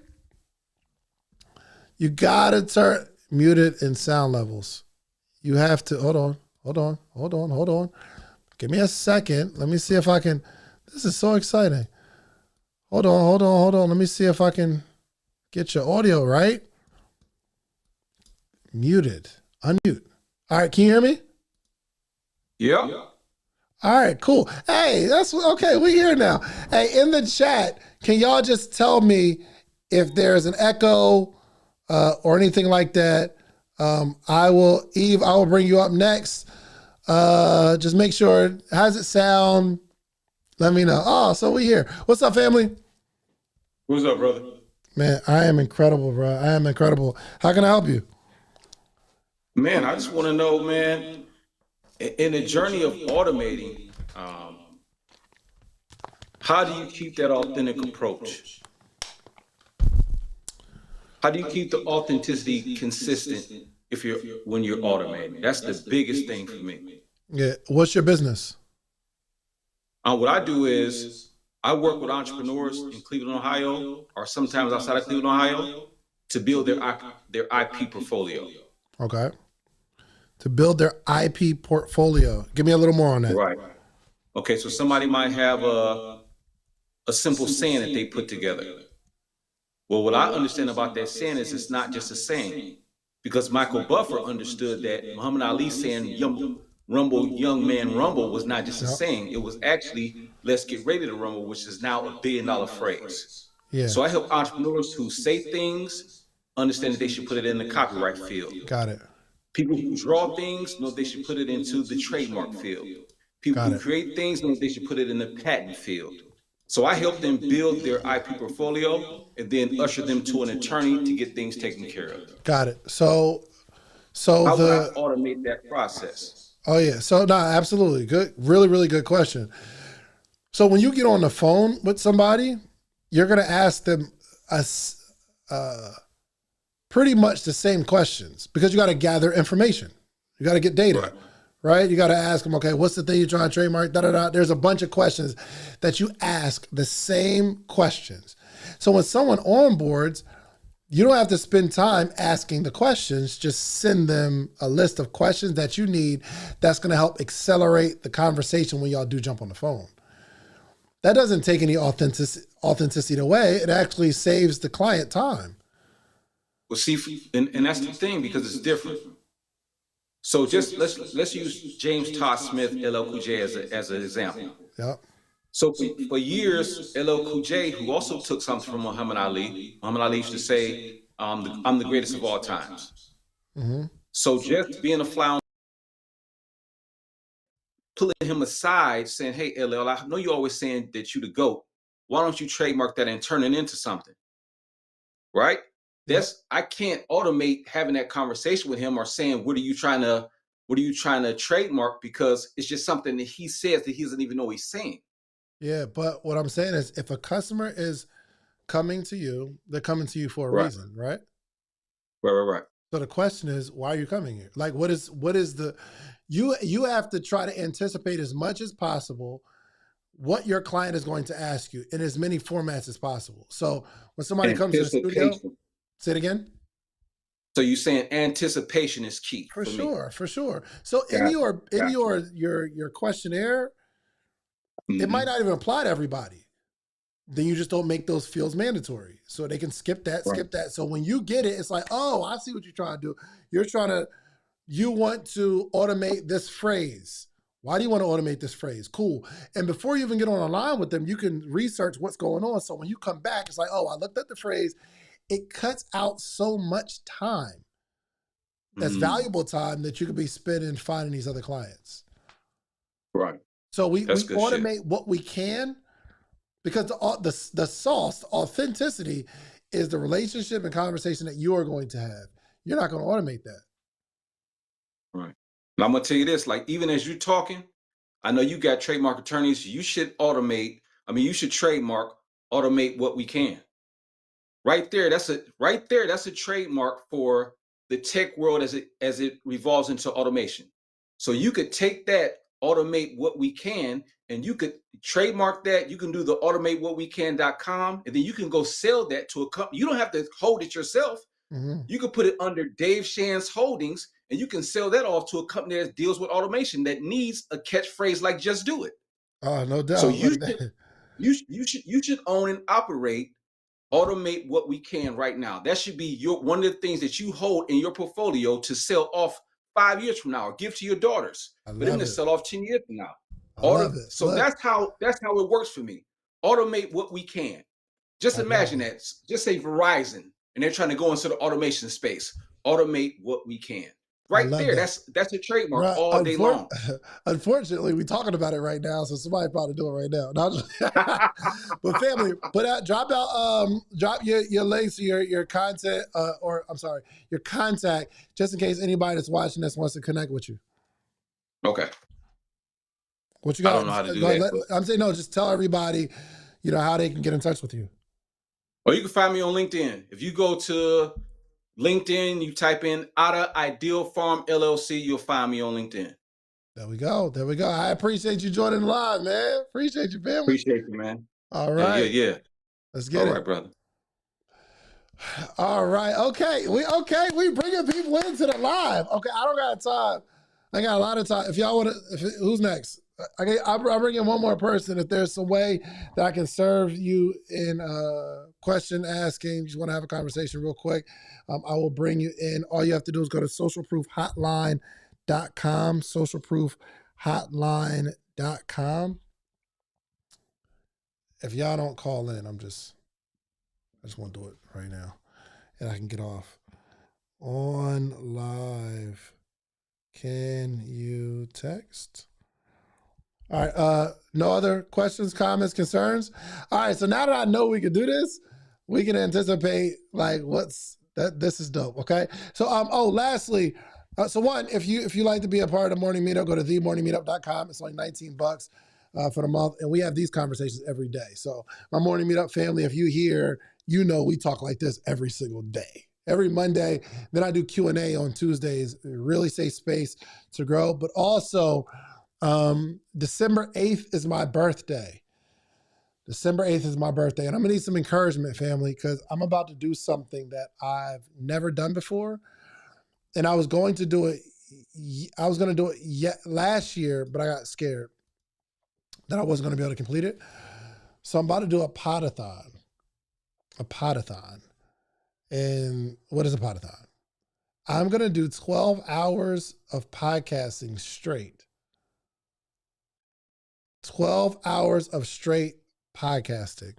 A: You got to turn muted in sound levels. You have to, hold on. Give me a second. Let me see if I can, this is so exciting. Hold on. Let me see if I can get your audio right. Muted, unmute. All right, can you hear me?
B: Yeah.
A: All right, cool. Hey, that's okay. We here now. Hey, in the chat, can y'all just tell me if there's an echo or anything like that? I will bring you up next. Just make sure. How's it sound? Let me know. Oh, so we here. What's up, family?
B: What's up, brother?
A: Man, I am incredible, bro. I am incredible. How can I help you?
B: Man, I just want to know, man, in the journey of automating, how do you keep that authentic approach? How do you keep the authenticity consistent when you're automating? That's the biggest thing for me.
A: Yeah. What's your business?
B: What I do is I work with entrepreneurs in Cleveland, Ohio, or sometimes outside of Cleveland, Ohio, to build their IP portfolio.
A: Okay. To build their IP portfolio. Give me a little more on that.
B: Right. Okay, so somebody might have a simple saying that they put together. Well, what I understand about that saying is it's not just a saying, because Michael Buffer understood that Muhammad Ali saying rumble, young man, rumble was not just a saying. It was actually, let's get ready to rumble, which is now $1 billion phrase.
A: Yeah.
B: So I help entrepreneurs who say things understand that they should put it in the copyright field.
A: Got it.
B: People who draw things know they should put it into the trademark field. People
A: Got
B: who
A: it.
B: create things know they should put it in the patent field. So I help them build their IP portfolio and then usher them to an attorney to get things taken care of.
A: Got it. So
B: How would I
A: the
B: automate that process?
A: oh yeah. So no, absolutely good. Really, really good question. So when you get on the phone with somebody, you're gonna ask them uh, pretty much the same questions because you got to gather information. You got to get data,
B: Right.
A: right? You got to ask them, okay, what's the thing you're trying to trademark? Da da da. There's a bunch of questions that you ask the same questions. So when someone onboards, you don't have to spend time asking the questions. Just send them a list of questions that you need that's going to help accelerate the conversation when y'all do jump on the phone. That doesn't take any authenticity away. It actually saves the client time.
B: Well, see, and that's the thing because it's different. So just let's use James Todd Smith, LL Cool J, as an example.
A: Yep.
B: So for years, LL Cool J, who also took something from Muhammad Ali used to say, "I'm the greatest of all times."
A: Mm-hmm.
B: So just being a fly on, pulling him aside, saying, "Hey, LL, I know you're always saying that you the GOAT. Why don't you trademark that and turn it into something?" Right?
A: Yep.
B: I can't automate having that conversation with him or saying, what are you trying to trademark? Because it's just something that he says that he doesn't even know he's saying.
A: Yeah, but what I'm saying is if a customer is coming to you, they're coming to you for a
B: Right.
A: reason, right?
B: Right.
A: So the question is, why are you coming here? Like what is the you have to try to anticipate as much as possible what your client is going to ask you in as many formats as possible. So when somebody comes to the studio,
B: Anticipation.
A: say it again.
B: So you're saying anticipation is key
A: For
B: for me.
A: sure, for sure. So in
B: Gotcha. Gotcha.
A: your questionnaire, it might
B: Hmm.
A: not even apply to everybody. Then you just don't make those fields mandatory. So they can skip that,
B: Right.
A: skip that. So when you get it, it's like, oh, I see what you're trying to do. You want to automate this phrase. Why do you want to automate this phrase? Cool. And before you even get on a line with them, you can research what's going on. So when you come back, it's like, oh, I looked at the phrase. It cuts out so much time. That's
B: Hmm.
A: valuable time that you could be spending finding these other clients.
B: Right.
A: So
B: That's
A: we
B: good shit.
A: automate what we can because the sauce, the authenticity is the relationship and conversation that you are going to have. You're not going to automate that.
B: Right. And I'm gonna tell you this, like even as you're talking, I know you got trademark attorneys. You should automate. I mean, you should trademark, automate what we can. Right there. That's a trademark for the tech world as it revolves into automation. So you could take that, automate what we can, and you could trademark that. You can do the automatewhatwecan.com, and then you can go sell that to a company. You don't have to hold it yourself.
A: Mm-hmm.
B: You could put it under Dave Shands Holdings, and you can sell that off to a company that deals with automation that needs a catchphrase like "Just Do It."
A: Oh, no
B: So
A: doubt. Like
B: you should own and operate, automate what we can right now. That should be one of the things that you hold in your portfolio to sell off 5 years from now or give to your daughters
A: I
B: for them
A: love
B: to
A: it.
B: sell off 10 years from now.
A: I love it.
B: So
A: Look,
B: that's how it works for me. Automate what we can. Just
A: I love
B: imagine
A: it.
B: that. Just say Verizon, and they're trying to go into the automation space. Automate what we can.
A: I
B: Right
A: love
B: there.
A: that.
B: That's a trademark
A: Right.
B: all day long.
A: Unfortunately, we're talking about it right now, so somebody probably do it right now. But family, drop your links to your content, or I'm sorry, your contact, just in case anybody that's watching this wants to connect with you.
B: Okay.
A: What you
B: I
A: got?
B: don't know how to do that, but
A: I'm saying no. Just tell everybody, how they can get in touch with you.
B: or you can find me on LinkedIn. If you go to LinkedIn, you type in Otta Ideal Farm LLC, you'll find me on LinkedIn.
A: There we go. There we go. I appreciate you joining the live, man. Appreciate you, family.
B: Appreciate you, man.
A: All
B: Yeah, yeah,
A: right,
B: yeah.
A: let's
B: All
A: get it.
B: right, brother.
A: All right. Okay. We bringing people into the live. Okay. I don't got time. I got a lot of time. If y'all want to, who's next? I'll bring in one more person. If there's some way that I can serve you in question asking, you just want to have a conversation real quick, I will bring you in. All you have to do is go to socialproofhotline.com, socialproofhotline.com. If y'all don't call in, I just want to do it right now and I can get off on live. Can you text? All right. No other questions, comments, concerns? All right. So now that I know we can do this, we can anticipate like what's that. This is dope. Okay. So lastly, so one, if you like to be a part of the morning meetup, go to themorningmeetup.com. It's only $19 for the month, and we have these conversations every day. So my morning meetup family, if you hear, we talk like this every single day. Every Monday, then I do Q&A on Tuesdays. Really safe space to grow, but also December 8th is my birthday. December 8th is my birthday, and I'm gonna need some encouragement, family, because I'm about to do something that I've never done before. And I was going to do it, last year, but I got scared that I wasn't gonna be able to complete it. So I'm about to do a podathon. A podathon. And what is a podathon? I'm gonna do 12 hours of podcasting straight. 12 hours of straight podcasting.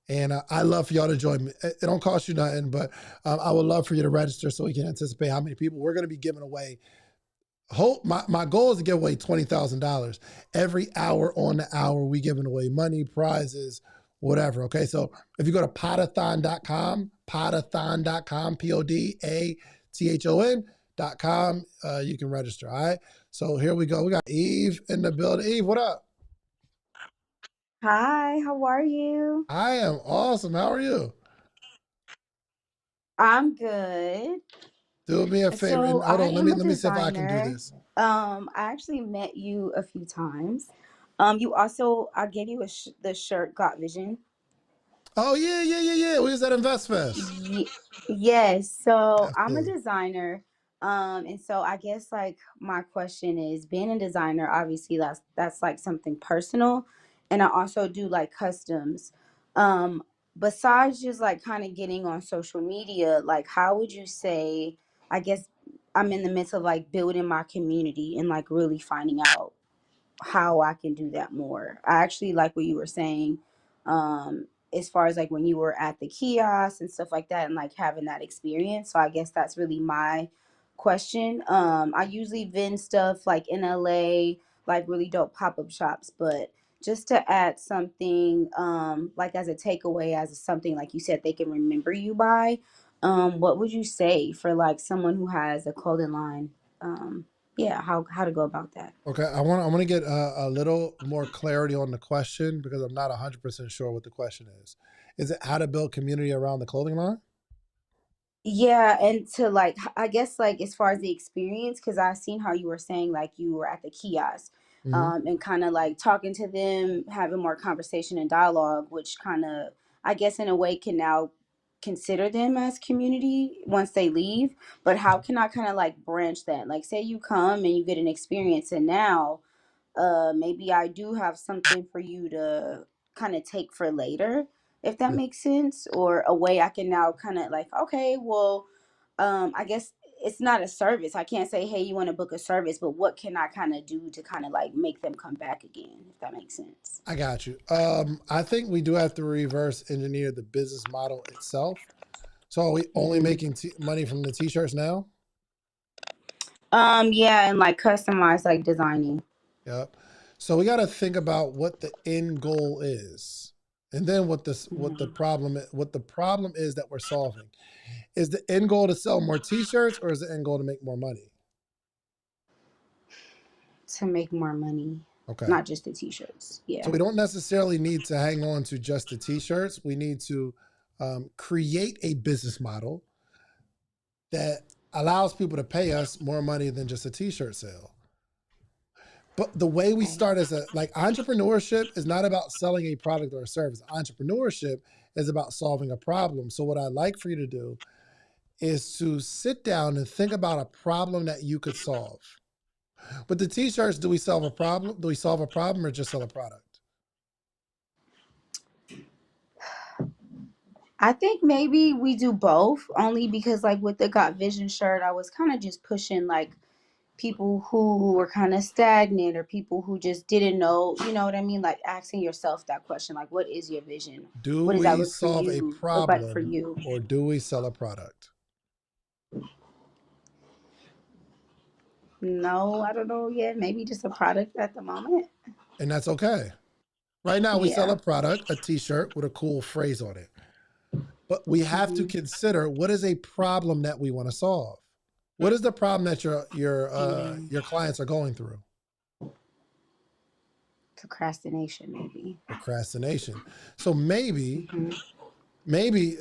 A: And I love for y'all to join me. It don't cost you nothing, but I would love for you to register so we can anticipate how many people we're going to be giving away. My goal is to give away $20,000 every hour on the hour. We giving away money, prizes, whatever. Okay, so if you go to podathon.com, podathon.com, you can register. All right. So here we go. We got Eve in the building. Eve, what up?
C: Hi, how are you?
A: I am awesome. How are you?
C: I'm good.
A: Do me a favor and
C: So
A: hold
C: I
A: on. Let
C: am
A: me
C: a
A: let me see if I can do
C: designer.
A: this.
C: I actually met you a few times. I gave you the shirt Got Vision.
A: Oh yeah. We was at InvestFest.
C: Ye- yes, so I'm a
A: Definitely.
C: designer. And so I guess like my question is being a designer, obviously that's like something personal. And I also do like customs. Um, Besides just like kind of getting on social media, like how would you say, I guess I'm in the midst of like building my community and like really finding out how I can do that more. I actually like what you were saying, as far as like when you were at the kiosk and stuff like that and like having that experience. So I guess that's really my question. I usually vend stuff like in LA, like really dope pop-up shops, but just to add something like as a takeaway, as something like you said they can remember you by, what would you say for like someone who has a clothing line? Yeah, how to go about that?
A: Okay, I want to get a little more clarity on the question because I'm not 100% sure what the question is. Is it how to build community around the clothing line?
C: Yeah, and to like, I guess like as far as the experience, because I seen how you were saying like you were at the kiosk,
A: Hmm.
C: and kind of like talking to them, having more conversation and dialogue, which kind of, I guess in a way can now consider them as community once they leave. But how can I kind of like branch that? Like, say you come and you get an experience, and now maybe I do have something for you to kind of take for later, if that
A: Yeah,
C: makes sense, or a way I can now kind of like, okay, well, I guess it's not a service. I can't say, hey, you want to book a service, but what can I kind of do to kind of like make them come back again, if that makes sense?
A: I got you. I think we do have to reverse engineer the business model itself. So are we only
C: Hmm.
A: making money from the t-shirts now?
C: Yeah, and like customize, like designing.
A: Yep. So we got to think about what the end goal is, and then
C: Mhm.
A: what the problem is that we're solving. Is the end goal to sell more T-shirts, or is the end goal to make more money?
C: To make more money,
A: Okay.
C: not just the t-shirts.
A: So
C: Yeah.
A: we don't necessarily need to hang on to just the T-shirts. We need to create a business model that allows people to pay us more money than just a T-shirt sale. But the way we
C: Okay.
A: start as a like entrepreneurship is not about selling a product or a service. Entrepreneurship is about solving a problem. So what I'd like for you to do is to sit down and think about a problem that you could solve. With the t-shirts, do we solve a problem? Do we solve a problem or just sell a product?
C: I think maybe we do both, only because like with the Got Vision shirt, I was kind of just pushing like people who were kind of stagnant or people who just didn't know, you know what I mean? Like asking yourself that question, like what is your vision?
A: Do
C: What does that
A: we
C: look for
A: solve a
C: you? Look like for
A: problem
C: you?
A: or do we sell a product?
C: No, I don't know yet. Maybe just a product at the moment.
A: And that's okay. Right now, we sell
C: Yeah.
A: a product, a t-shirt with a cool phrase on it. But we have to consider, what is a problem that we want to solve? What is the problem that your clients are going through?
C: Procrastination, maybe.
A: Procrastination. So maybe
C: Hmm.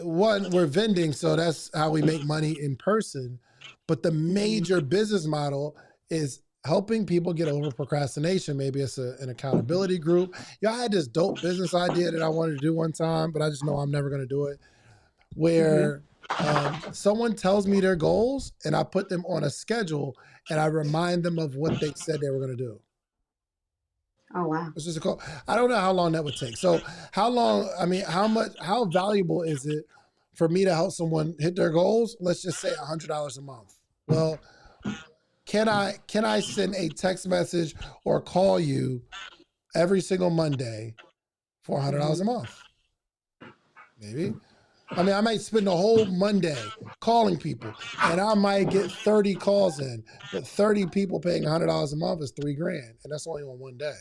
A: one, we're vending, so that's how we make money in person. But the major business model is helping people get over procrastination. Maybe it's an accountability group. Yeah, I had this dope business idea that I wanted to do one time, but I just know I'm never going to do it. Where someone tells me their goals and I put them on a schedule and I remind them of what they said they were going to do.
C: Oh wow.
A: It's just a call. I don't know how long that would take. So how long, I mean, how valuable is it for me to help someone hit their goals? Let's just say $100 a month. Well, can I send a text message or call you every single Monday for $100 a month? Maybe. I mean, I might spend the whole Monday calling people and I might get 30 calls in, but 30 people paying $100 a month is $3,000. And that's only on one day.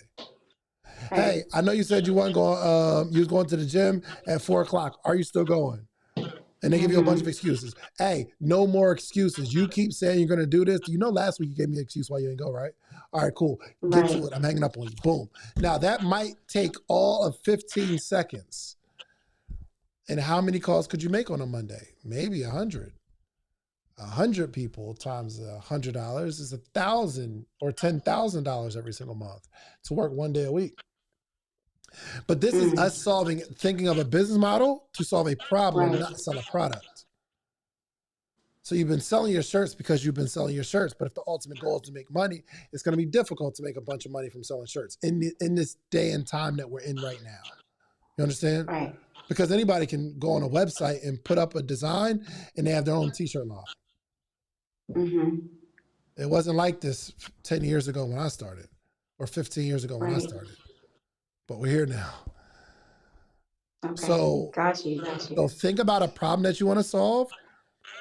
C: Right.
A: Hey, I know you said you weren't going. You was going to the gym at 4 o'clock. Are you still going? And they give you a bunch of excuses. Hey, no more excuses. You keep saying you're going to do this. You know, last week you gave me an excuse why you didn't go, right? All right, cool. Get
C: Right.
A: to it. I'm hanging up on you. Boom. Now that might take all of 15 seconds. And how many calls could you make on a Monday? Maybe 100. 100 people times $100 is $1,000 or $10,000 every single month to work one day a week. But this is us thinking of a business model to solve a problem,
C: Right.
A: not sell a product. So you've been selling your shirts because you've been selling your shirts. But if the ultimate goal is to make money, it's going to be difficult to make a bunch of money from selling shirts in this day and time that we're in right now. You understand?
C: Right.
A: Because anybody can go on a website and put up a design and they have their own t-shirt line.
C: Mm-hmm.
A: It wasn't like this 10 years ago when I started or 15 years ago when I started. But we're here now.
C: Okay.
A: So,
C: Got you.
A: so think about a problem that you want to solve,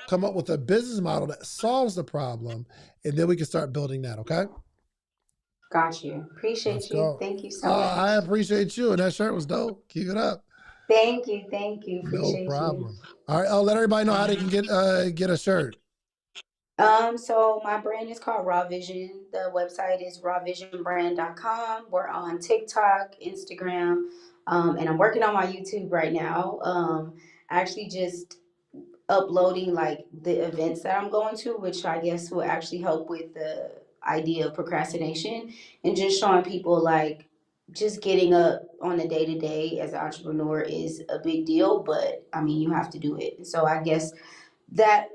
A: come up with a business model that solves the problem, and then we can start building that, okay?
C: Got you.
A: Let's
C: Appreciate you.
A: go.
C: Thank you so
A: I
C: much.
A: appreciate you, and that shirt was dope. Keep it up.
C: Thank you. Thank you.
A: No
C: Appreciate you.
A: problem. All right, let everybody know how they can get a shirt.
C: So my brand is called Raw Vision. The website is rawvisionbrand.com. We're on TikTok, Instagram, and I'm working on my YouTube right now. Actually just uploading like the events that I'm going to, which I guess will actually help with the idea of procrastination and just showing people like just getting up on a day to day as an entrepreneur is a big deal, but I mean, you have to do it. So I guess that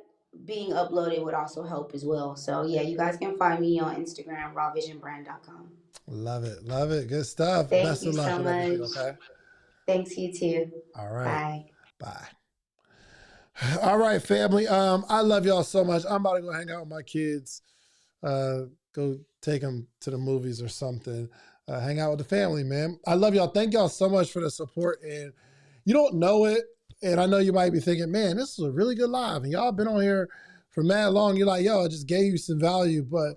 C: being uploaded would also help as well. So yeah, you guys can find me on Instagram, rawvisionbrand.com.
A: Love it. Love it. Good stuff.
C: Thank
A: Best
C: you
A: of luck
C: so
A: with everything,
C: much.
A: okay?
C: Thanks, you too.
A: All right.
C: Bye.
A: Bye. All right, family. I love y'all so much. I'm about to go hang out with my kids. Go take them to the movies or something. Hang out with the family, man. I love y'all. Thank y'all so much for the support. And you don't know it, and I know you might be thinking, man, this is a really good live. And y'all been on here for mad long. You're like, yo, I just gave you some value. But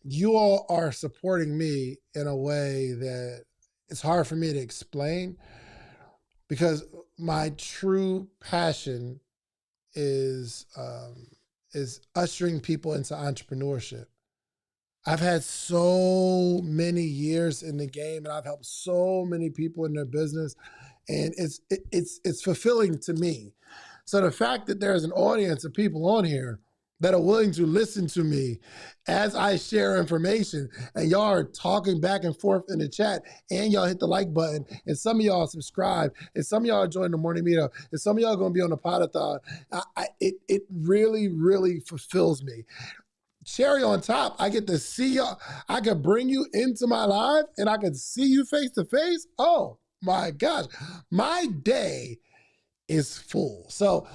A: you all are supporting me in a way that it's hard for me to explain, because my true passion is ushering people into entrepreneurship. I've had so many years in the game, and I've helped so many people in their business, and it's fulfilling to me. So the fact that there's an audience of people on here that are willing to listen to me as I share information, and y'all are talking back and forth in the chat, and y'all hit the like button, and some of y'all subscribe, and some of y'all join the morning meetup, and some of y'all gonna be on the podathon. It really, really fulfills me. Cherry on top, I get to see y'all. I could bring you into my live, and I could see you face to face. Oh my gosh, my day is full. So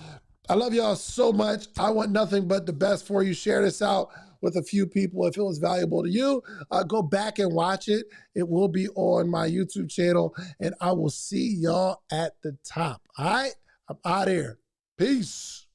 A: I love y'all so much. I want nothing but the best for you. Share this out with a few people if it was valuable to you. Go back and watch it. It will be on my YouTube channel, and I will see y'all at the top. All right? I'm out of here. Peace.